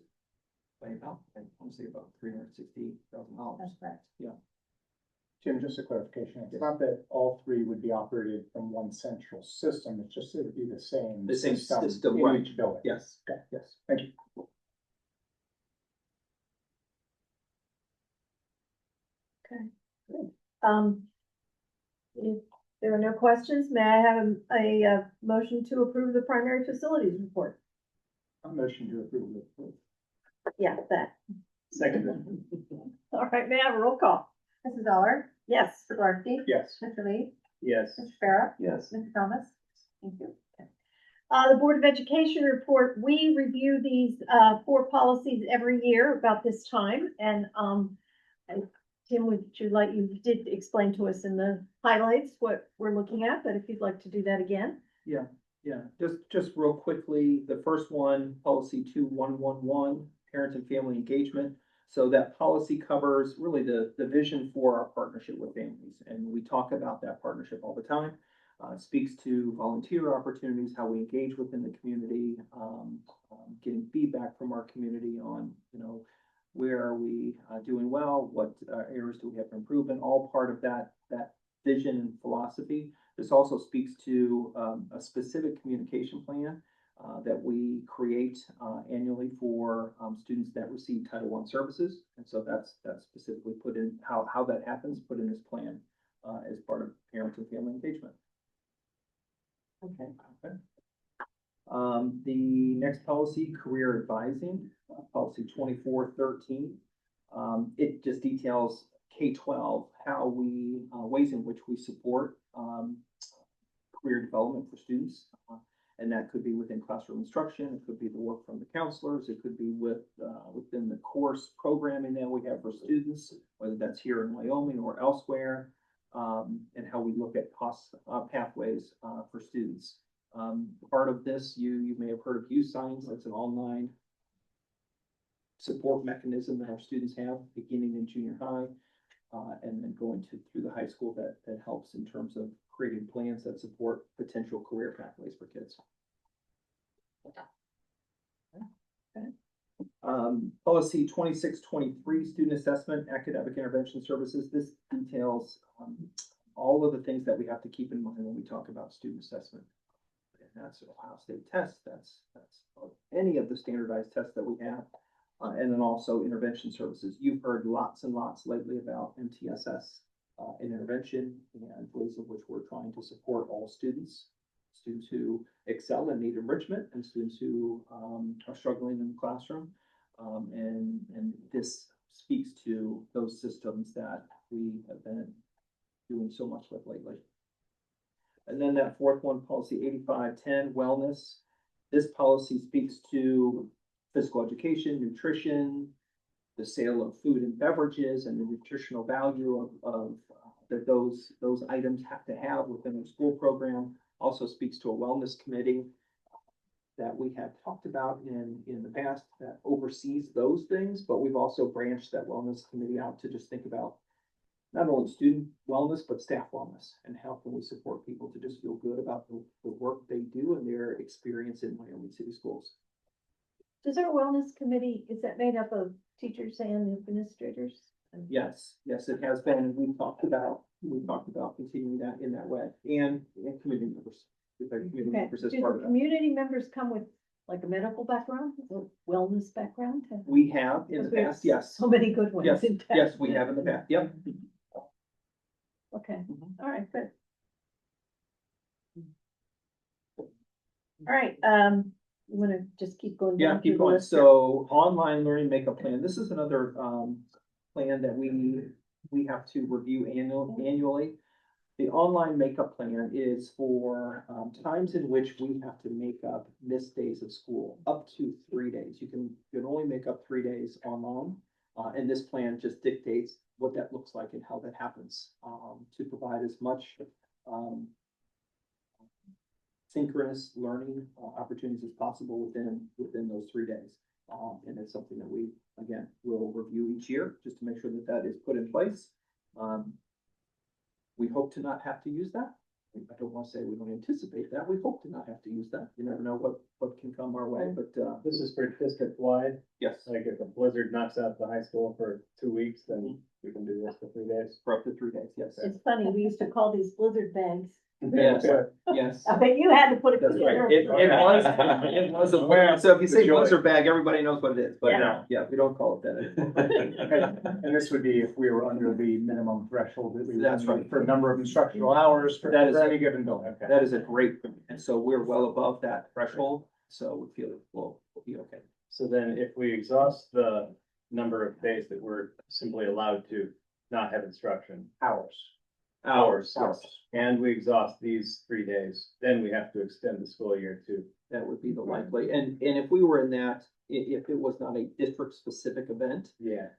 by about, I want to say about $360,000. That's correct. Yeah. Jim, just a clarification, it's not that all 3 would be operated from one central system, it's just it would be the same. The same system, in right. each building. Yes, Okay. yes. Thank you. If there are no questions, may I have a motion to approve the primary facilities report? A motion to approve the. Yeah, that. Second. All right, may I have a roll call? Mrs. Zeller, Yes. Mr. Larky, Yes. Mr. Lee, Yes. Mr. Farah, Yes. Mr. Thomas. Thank you. The Board of Education report, we review these 4 policies every year about this time, and Tim, you did explain to us in the highlights what we're looking at, but if you'd like to do that again. Yeah, just real quickly, the first one, policy 2111, parent and family engagement. So that policy covers really the vision for our partnership with families, and we talk about that partnership all the time. It speaks to volunteer opportunities, how we engage within the community, getting feedback from our community on, where are we doing well, what areas do we have to improve in, all part of that vision and philosophy. This also speaks to a specific communication plan that we create annually for students that receive Title I services. And so that's specifically put in, how that happens, put in this plan as part of parent and family engagement. Okay. The next policy, career advising, policy 2413. It just details K-12, how we, ways in which we support career development for students. And that could be within classroom instruction, it could be the work from the counselors, it could be within the course programming that we have for students, whether that's here in Wyoming or elsewhere, and how we look at pathways for students. Part of this, you may have heard of Youth Science. That's an online support mechanism that our students have beginning in junior high, and then going through the high school that helps in terms of creating plans that support potential career pathways for kids. Policy 2623, student assessment, academic intervention services. This details all of the things that we have to keep in mind when we talk about student assessment. And that's Ohio State test, that's any of the standardized tests that we have. And then also intervention services. You've heard lots and lots lately about MTSS and intervention and ways in which we're trying to support all students who excel and need enrichment, and students who are struggling in the classroom. And this speaks to those systems that we have been doing so much with lately. And then that fourth one, policy 8510, wellness. This policy speaks to physical education, nutrition, the sale of food and beverages, and the nutritional value of that those items have to have within the school program. Also speaks to a wellness committee that we have talked about in the past that oversees those things, but we've also branched that wellness committee out to just think about not only student wellness, but staff wellness, and how can we support people to just feel good about the work they do and their experience in Wyoming City Schools. Does our wellness committee, is that made up of teachers and administrators? Yes, it has been. We talked about continuing that in that way, and community members. With our community Okay, members as do part the of that. community members come with like a medical background, a wellness background? We have in the Because we have past, yes. So many good ones Yes, in town. yes, we have in the past, yep. Okay, Mhm. all right, good. All right, you wanna just keep going Yeah, down keep through the going. list here? So online learning makeup plan. This is another plan that we have to review annually. The online makeup plan is for times in which we have to make up missed days of school, up to 3 days. You can only make up 3 days online. And this plan just dictates what that looks like and how that happens, to provide as much synchronous learning opportunities as possible within those 3 days. And it's something that we, again, will review each year just to make sure that that is put in place. We hope to not have to use that. I don't want to say we don't anticipate that. We hope to not have to use that. You never know what can come our way, but This is for district wide, yes, like if a blizzard knocks out the high school for 2 weeks, then we can do this for 3 days. for up to 3 days, yes. It's funny, we used to call these blizzard bags. Yes, yes. I bet you had to put it That's right. together. It was a blizzard. So if you say blizzard bag, everybody knows what it is, but Yeah. yeah, we don't call it that. And this would be if we were under the minimum threshold that we would That's need right. for a number of instructional hours for That is for it. any given building. Okay. That is a great, and so we're well above that threshold, so we feel we'll be okay. So then if we exhaust the number of days that we're simply allowed to not have instruction, Hours. hours, Hours. and we exhaust these 3 days, then we have to extend the school year to. That would be the likely, and if we were in that, if it was not a district-specific event, Yeah.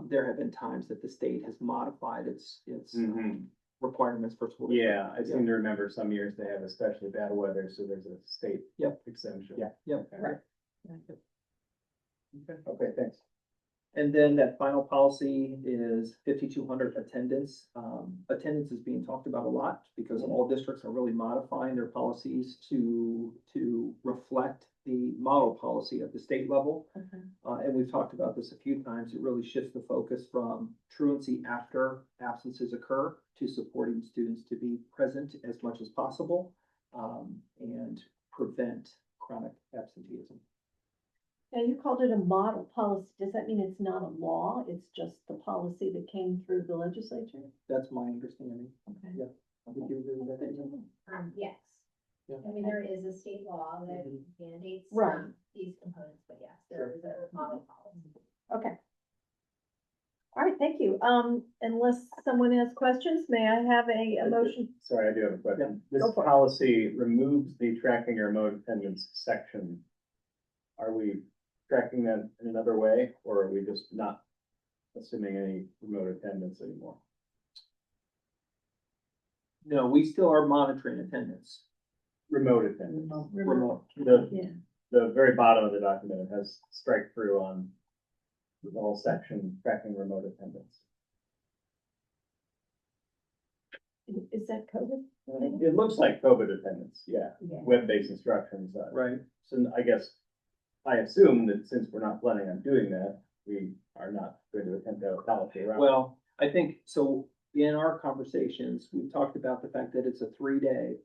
there have been times that the state has modified its Mhm. requirements for school. Yeah, I seem to remember some years they have especially bad weather, so there's a state. Yep. Exemption. Yeah. Yep. Okay. Right. Okay, thanks. And then that final policy is 5,200 attendance. Attendance is being talked about a lot because all districts are really modifying their policies to reflect the model policy at the state level. Okay. And we've talked about this a few times. It really shifts the focus from truancy after absences occur to supporting students to be present as much as possible, and prevent chronic absenteeism. Now, you called it a model policy. Does that mean it's not a law? It's just the policy that came through the legislature? That's my understanding. Okay. Yeah. Would you agree with that, Amy? Yes. Yeah. I mean, there is a state law that mandates Right. these components, but yes, there is a model policy. Okay. All right, thank you. Unless someone has questions, may I have a motion? Sorry, I do have a question. This Go for it. policy removes the tracking your remote attendance section. Are we tracking that in another way, or are we just not assuming any remote attendance anymore? No, we still are monitoring attendance. Remote attendance. Remote. Yeah. The very bottom of the document, it has strike through on the whole section tracking remote attendance. Is that COVID related? It looks like COVID attendance, yeah, Yeah. web-based instructions. Right. So I guess, I assume that since we're not planning on doing that, we are not going to attempt to have a policy around. Well, I think, so in our conversations, we've talked about the fact that it's a three-day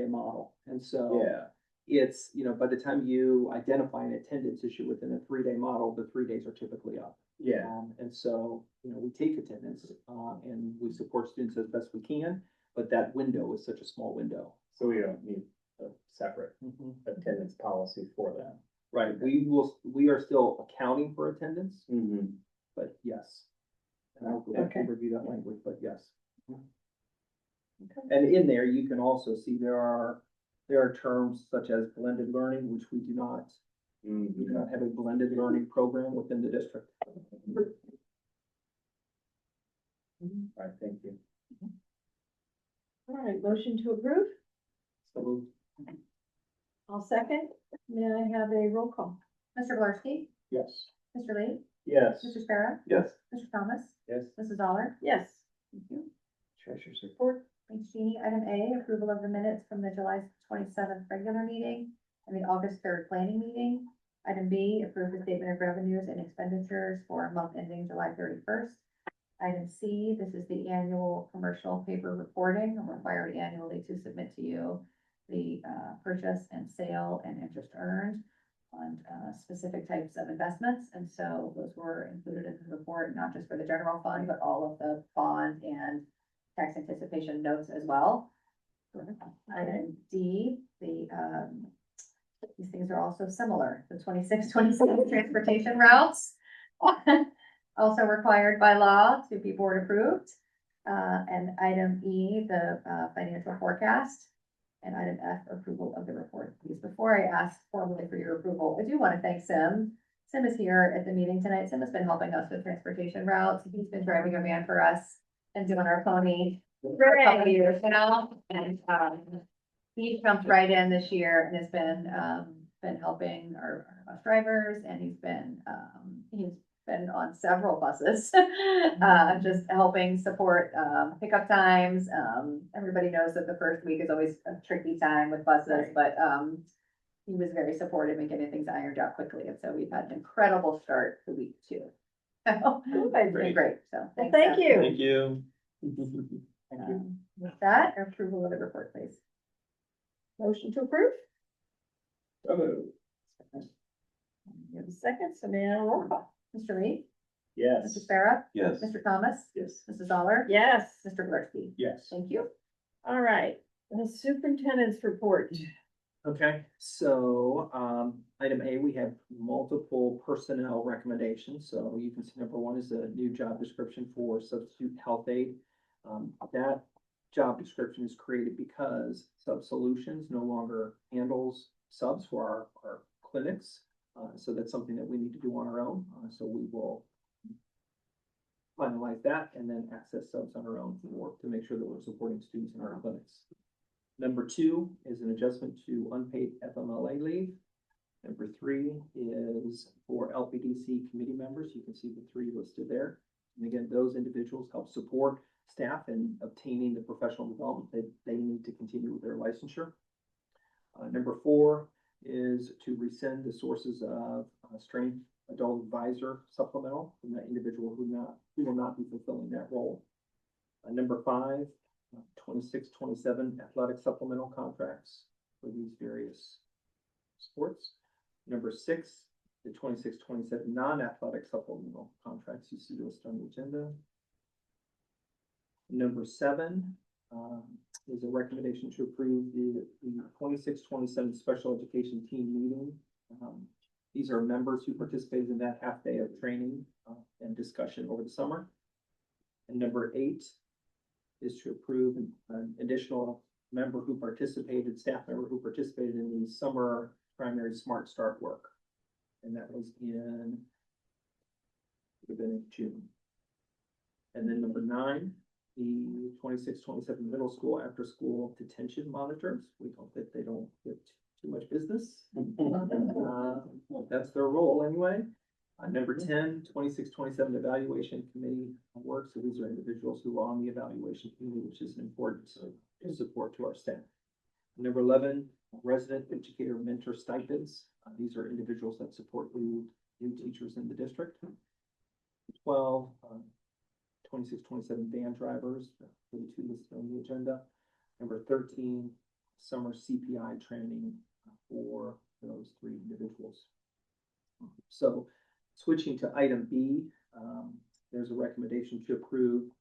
model. And so Yeah, it's, by the time you identify an attendance issue within a 3-day model, the 3 days are typically up. yeah, And so, we take attendance, and we support students as best we can, but that window is such a small window. so we don't need a separate attendance policy for that. Right, we are still accounting for attendance, Mm-hmm. but yes. And I'll go back and Okay. review that language, but yes. Okay. And in there, you can also see there are terms such as blended learning, which we do not have a blended learning program within the district. All right, thank you. All right, motion to approve? So I'll second. May I have a roll call? Mr. Blarsky, Yes. Mr. Lee, Yes. Mr. Sparrow, Yes. Mr. Thomas, Yes. Mrs. Zoller. Yes. Thank you. Treasurer's Report. Thanks, Jeannie. Item A, approval of the minutes from the July 27th regular meeting and the August 3rd planning meeting. Item B, approve the statement of revenues and expenditures for a month ending July 31st. Item C, this is the annual commercial paper reporting. I'm required annually to submit to you the purchase and sale and interest earned on specific types of investments. And so those were included in the report, not just for the general fund, but all of the bond and tax anticipation notes as well. Item D, these things are also similar, the 26, 27 transportation routes. Also required by law to be board approved. And item E, the financial forecast. And item F, approval of the report. Please, before I ask formally for your approval, I do want to thank Sim. Sim is here at the meeting tonight. Sim has been helping us with transportation routes. He's been driving a van for us and doing our pony for a couple of years now. And he jumped right in this year and has been helping our bus drivers, and he's been on several buses, just helping support pickup times. Everybody knows that the first week is always a tricky time with buses, but he was very supportive in getting things ironed out quickly, and so we've had an incredible start to week 2. So, it's been great, so. Well, thanks, thank Seth. you. Thank you. With that, approval of the report, please. Motion to approve? So moved. You have a second, so may I have a roll call? Mr. Lee, Yes. Mr. Sparrow, Yes. Mr. Thomas, Yes. Mrs. Zoller, Yes. Mr. Blarsky. Yes. Thank you. All right, the superintendent's report. Okay, so, item A, we have multiple personnel recommendations. So you can see number 1 is a new job description for substitute health aide. That job description is created because Sub Solutions no longer handles subs for our clinics. So that's something that we need to do on our own. So we will finalize that and then access subs on our own to make sure that we're supporting students in our clinics. Number 2 is an adjustment to unpaid FMLA leave. Number 3 is for LPDC committee members. You can see the 3 listed there. And again, those individuals help support staff in obtaining the professional development that they need to continue with their licensure. Number 4 is to rescind the sources of strength adult advisor supplemental from that individual who will not be fulfilling that role. Number 5, 26-27 athletic supplemental contracts for these various sports. Number 6, the 26-27 non-athletic supplemental contracts you see listed on the agenda. Number 7 is a recommendation to approve the 26-27 special education team meeting. These are members who participated in that half day of training and discussion over the summer. And number 8 is to approve an additional member who participated, staff member who participated in the summer primary Smart Start work. And that was in June. And then number 9, the 26-27 middle school after school detention monitors. We hope that they don't get too much business. That's their role anyway. Number 10, 26-27 evaluation committee work. So these are individuals who are on the evaluation committee, which is an important support to our staff. Number 11, resident educator mentor stipends. These are individuals that support new teachers in the district. 12, 26-27 van drivers for the 2 listed on the agenda. Number 13, summer CPI training for those 3 individuals. So switching to item B, there's a recommendation to approve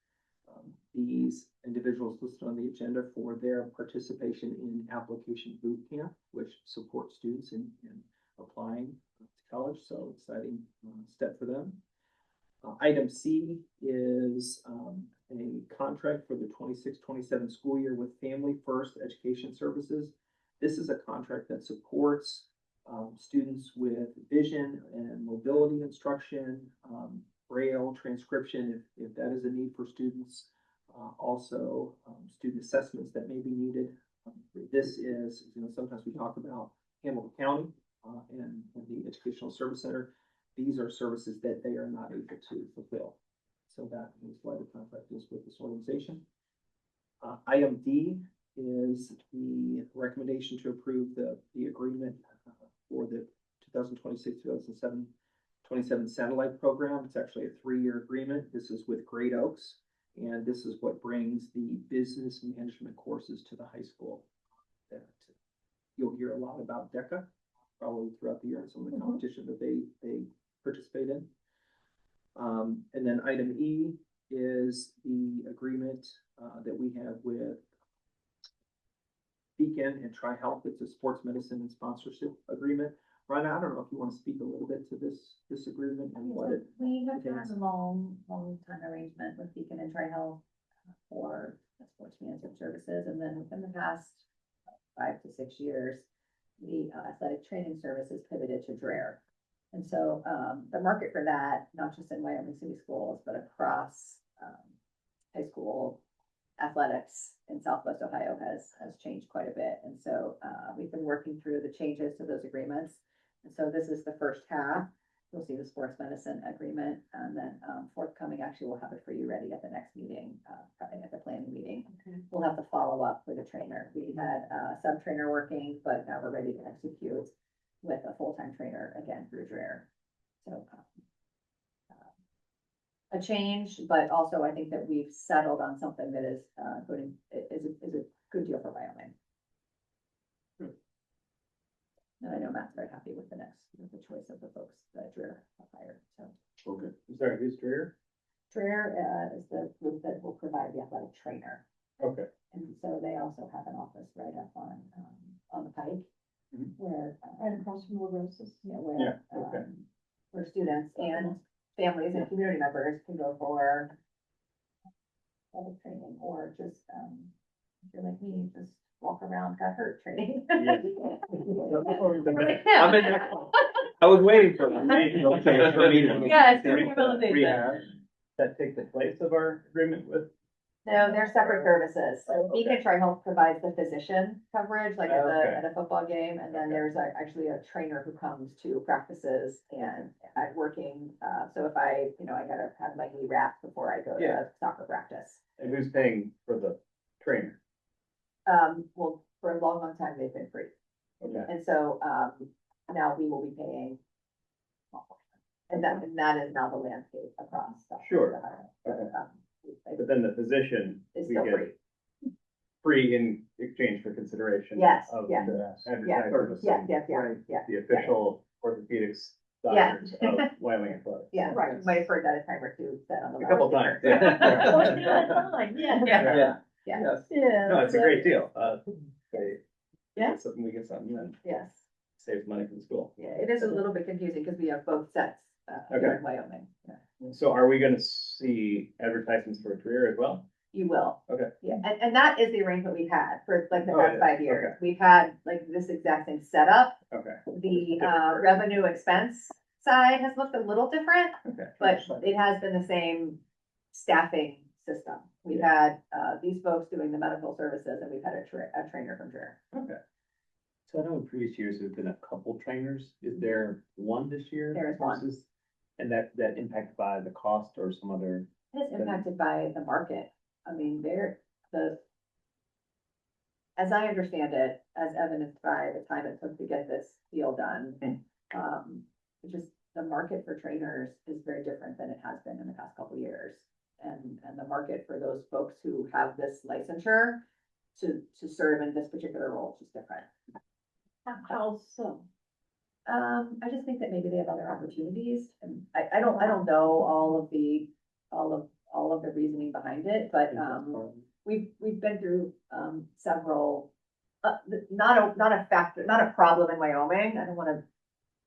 these individuals listed on the agenda for their participation in application boot camp, which supports students in applying to college. So exciting step for them. Item C is a contract for the 26-27 school year with Family First Education Services. This is a contract that supports students with vision and mobility instruction, Braille transcription, if that is a need for students. Also, student assessments that may be needed. This is, sometimes we talk about Hamilton County and the Educational Service Center. These are services that they are not able to fulfill. So that is why the contract is with this organization. Item D is the recommendation to approve the agreement for the 2026-2027 satellite program. It's actually a 3-year agreement. This is with Great Oaks, and this is what brings the business management courses to the high school. That you'll hear a lot about DECA probably throughout the year and some of the competition that they participate in. And then item E is the agreement that we have with Beacon and Tri-Health. It's a sports medicine and sponsorship agreement. Ryan, I don't know if you want to speak a little bit to this agreement and what it. We have had a long time arrangement with Beacon and Tri-Health for sports management services, and then within the past 5 to 6 years, the athletic training services pivoted to DRARE. And so the market for that, not just in Wyoming City schools, but across high school athletics in Southwest Ohio has changed quite a bit. And so we've been working through the changes to those agreements. And so this is the first half. You'll see the sports medicine agreement, and then forthcoming, actually, we'll have it for you ready at the next meeting, probably at the planning meeting. Okay. We'll have the follow-up for the trainer. We had a sub-trainer working, but now we're ready to execute with a full-time trainer again through DRARE. So a change, but also I think that we've settled on something that is a good deal for Wyoming. And I know Matt's very happy with the choice of the folks that DRARE hired. So Okay. Sorry, who's Dreer? DRARE is the group that will provide the athletic trainer. Okay. And so they also have an office right up on the Pike, Mhm. where Right across from Roses. Yeah, okay. where students and families and community members can go for athletic training, or just if you're like me, just walk around, got hurt training. Yeah. I'm in there. I was waiting for me. Yeah, it's rehabilitation. Rehab, that take the place of our agreement with? No, they're separate services. So Okay. Beacon Tri-Health provides the physician coverage, like at Okay. at a football game, and then Okay. there's actually a trainer who comes to practices and at working. So if I gotta have my knee wrapped before I go Yeah. to soccer practice. And who's paying for the trainer? Well, for a long time, they've been free. Okay. And so, now we will be paying. And that is now the landscape across. Sure. the, Okay. um, But then the position, It's we still get free. free in exchange for consideration. Yes, Of yes. the Yeah, advertisers. yeah. The official orthopedics Yeah. doctors of Wyoming Athletics. Yeah, right, you might have heard that a time or two said on the. A couple loudspeaker. times, yeah. Oh, yeah, that's fine, yeah. Yeah. Yeah. Yeah. Yeah. No, it's a great deal. Yeah. Get something, we get something, then Yes, saves money for the school. yeah, it is a little bit confusing because we have both sets, here Okay. in Wyoming, yeah. So are we gonna see advertisements for a career as well? You will. Okay. Yeah, and that is the arrangement we've had for like the Oh, it past is. 5 years. Okay. We've had like this exact same setup. Okay. The Different part. revenue expense side has looked a little different, Okay. but it has been the same staffing system. We've had these folks doing the medical services and we've had a trainer from Dreher. Okay. So I know in previous years, there's been a couple trainers. Is there one this year? There is one. versus- And that impacted by the cost or some other? It's impacted by the market. I mean, as I understand it, as evidenced by the time it took to get this deal done, it's just the market for trainers is very different than it has been in the past couple of years. And the market for those folks who have this licensure to serve in this particular role is just different. How so? I just think that maybe they have other opportunities, and I don't know all of the reasoning behind it, but, we've been through, several, not a problem in Wyoming. I don't wanna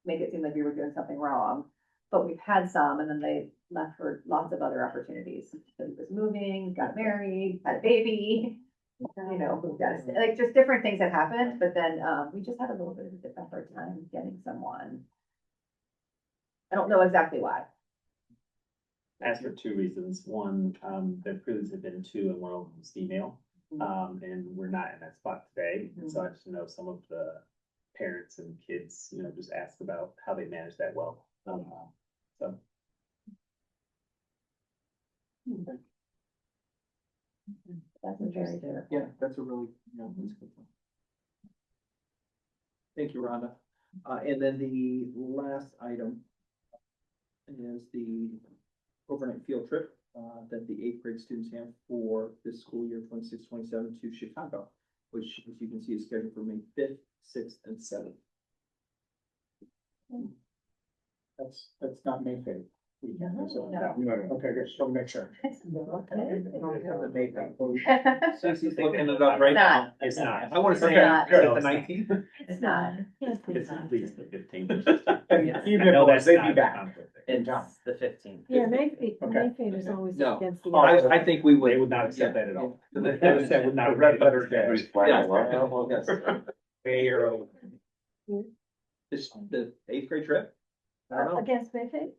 make it seem like we were doing something wrong, but we've had some, and then they left for lots of other opportunities. So he was moving, got married, had a baby, you know, like just different things that happened, but then, we just had a little bit of a difficult time getting someone. I don't know exactly why. Asked for two reasons. One, there previously have been two and one of them was female. And we're not in that spot today. And so I just know some of the parents and kids, just asked about how they manage that well. So. That's a very different. Yeah, that's a really, that's a good point. Thank you, Rhonda. And then the last item is the overnight field trip, that the eighth grade students have for this school year 26-27 to Chicago, which, as you can see, is scheduled for May 5th, 6th, and 7th. That's not May fifth. No. Okay, good, so make sure. Cece's looking it up right now. It's not. I want to say It's it's not. the 19th. It's not. It's at least the 15th. Even if it was, they'd be back in It's town. the 15th. Yeah, Mayfield, Okay. Mayfield is always No. against the. I think we would. They would not accept that at all. They would not. Red letter dash. Yes. Way early. This, the eighth grade trip? I don't know. Against Mayfield?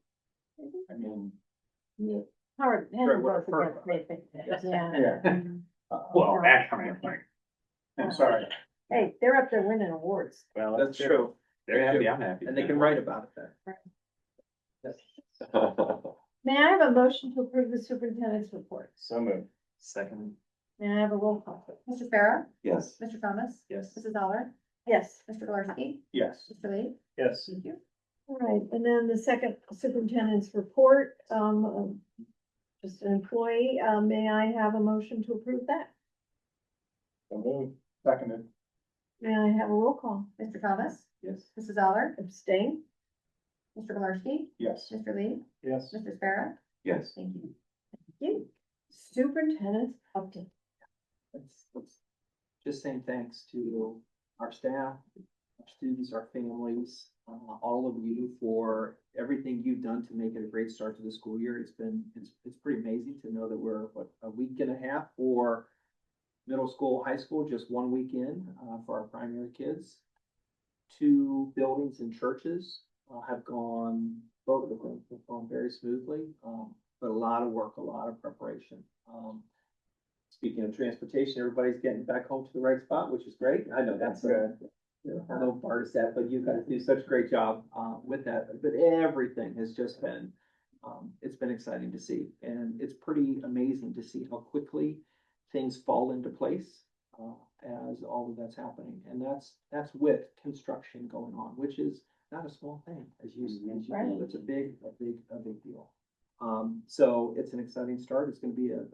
I mean, Yeah. Howard, Sure, Henry what- was against Mayfield. Yeah. well, that kind of thing. I'm sorry. Hey, they're up there winning awards. Well, That's true. They're happy, I'm happy. And they can write about it then. May I have a motion to approve the superintendent's report? So moved. Second, May I have a roll call? Please? Mr. Farah, Yes. Mr. Thomas, yes. Mrs. Dollar, Yes. Mr. Galarski, Yes. Mr. Lee, Yes. thank you. All right, and then the second superintendent's report, just an employee, may I have a motion to approve that? So moved. Seconded. May I have a roll call? Mr. Thomas, Yes. Mrs. Dollar, Abstain? Mr. Galarski, Yes. Mr. Lee, Yes. Mr. Farah, Yes. thank you. You. Superintendent's update. Let's just saying thanks to our staff, our students, our families, all of you for everything you've done to make it a great start to the school year. It's pretty amazing to know that we're, a week and a half for middle school, high school, just 1 week in, for our primary kids. 2 buildings and churches, have gone, both of them have gone very smoothly, but a lot of work, a lot of preparation. Speaking of transportation, everybody's getting back home to the right spot, which is great. I know that's good. I know part of that, but you guys do such a great job, with that. But everything has just been, it's been exciting to see. And it's pretty amazing to see how quickly things fall into place. as all of that's happening. And that's with construction going on, which is not a small thing, as you know, it's a big deal. So it's an exciting start. It's gonna be a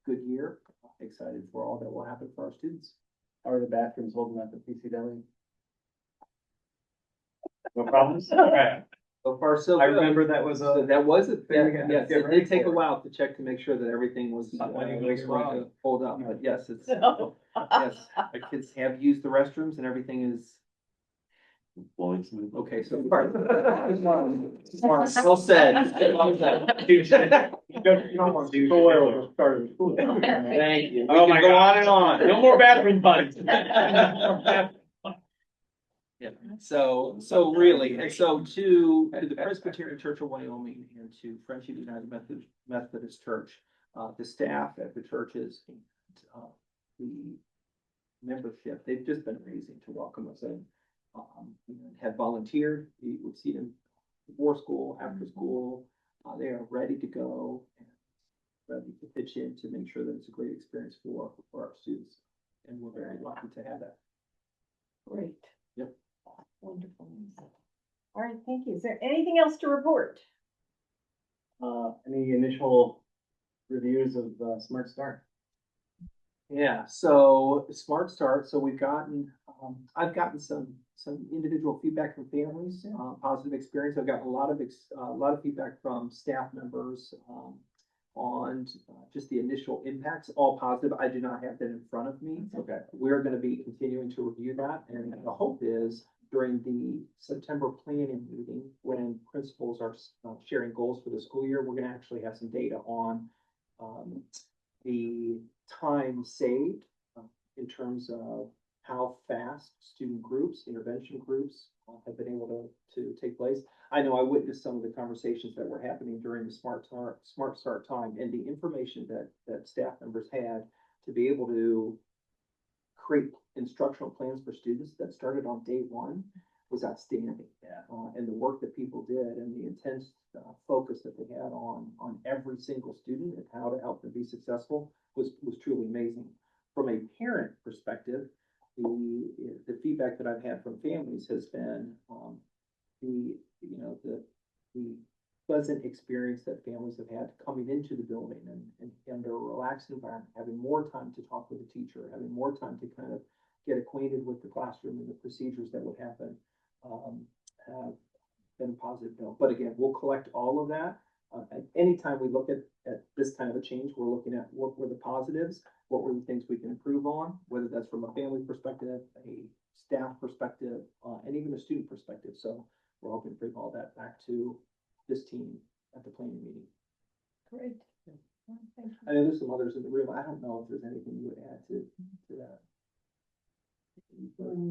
good year. Excited for all that will happen for our students. How are the bathrooms holding up at PCW? No problems? So far, so I good. remember that was So a, that was a thing, Yeah, yes, get it ready did take a for it. while to check to make sure that everything was, Not when you're was doing it going wrong. to hold up, but yes, it's, No. yes, the kids have used the restrooms and everything is Flowing smooth. okay so far. Well said. Well said. soil started. Thank you. Oh my Go God. on and on. No more bathroom puns. Yeah, so really, and so to the Presbyterian Church of Wyoming and to Friendship United Methodist Church, the staff at the churches, and the membership, they've just been amazing to welcome us in. Have volunteered, we would see them before school, after school, they are ready to go and ready to pitch in to make sure that it's a great experience for our students. And we're very lucky to have that. Great. Yep. Wonderful. All right, thank you. Is there anything else to report? Any initial reviews of Smart Start? Yeah, so Smart Start, so we've gotten, I've gotten some individual feedback from families, positive experience. I've gotten a lot of feedback from staff members, on just the initial impacts, all positive. I do not have that in front of me. Okay. We're gonna be continuing to review that, and the hope is during the September planning meeting, when principals are sharing goals for the school year, we're gonna actually have some data on the time saved in terms of how fast student groups, intervention groups have been able to take place. I know I witnessed some of the conversations that were happening during the Smart Start time, and the information that staff members had to be able to create instructional plans for students that started on day one was outstanding. Yeah. And the work that people did and the intense focus that they had on every single student and how to help them be successful was truly amazing. From a parent perspective, the feedback that I've had from families has been the pleasant experience that families have had coming into the building and a relaxed environment, having more time to talk with the teacher, having more time to kind of get acquainted with the classroom and the procedures that would happen, have been a positive note. But again, we'll collect all of that. At any time we look at this kind of a change, we're looking at what were the positives, what were the things we can improve on, whether that's from a family perspective, a staff perspective, and even a student perspective. So we're hoping to bring all that back to this team at the planning meeting. Great. Well, thank you. I know there's some others in the room. I don't know if there's anything you would add to that.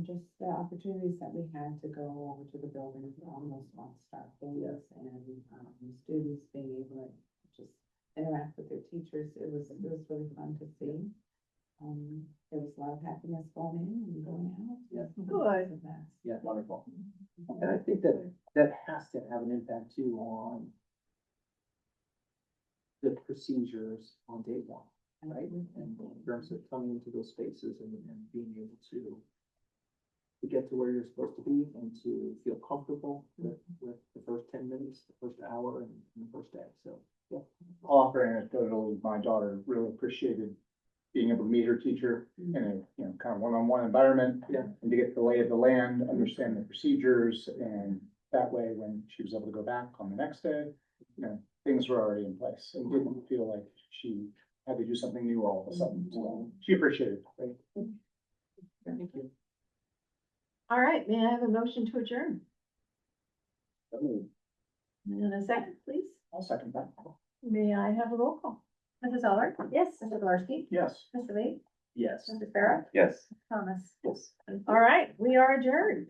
Just the opportunities that we had to go over to the building on those Smart Start days and students being able to just interact with their teachers. It was really fun to see. There was a lot of happiness going in and going out. Yeah. Good. So that's Yeah, Wonderful. and I think that has to have an impact too on the procedures on day one, right? And in terms of coming into those spaces and being able to get to where you're supposed to be and to feel comfortable with the first 10 minutes, the first hour and the first day. So, yeah. I'll offer anecdotal, my daughter really appreciated being able to meet her teacher in a, kind of one-on-one environment. Yeah. And to get the lay of the land, understand the procedures, and that way, when she was able to go back on the next day, things were already in place and didn't feel like she had to do something new all of a sudden. So she appreciated it. Thank you. All right, may I have a motion to adjourn? And a second, please? I'll second that. May I have a roll call? Mrs. Aller? Yes. Mr. Galarski? Yes. Mr. Lee? Yes. Mr. Farah? Yes. Thomas? Yes. All right, we are adjourned.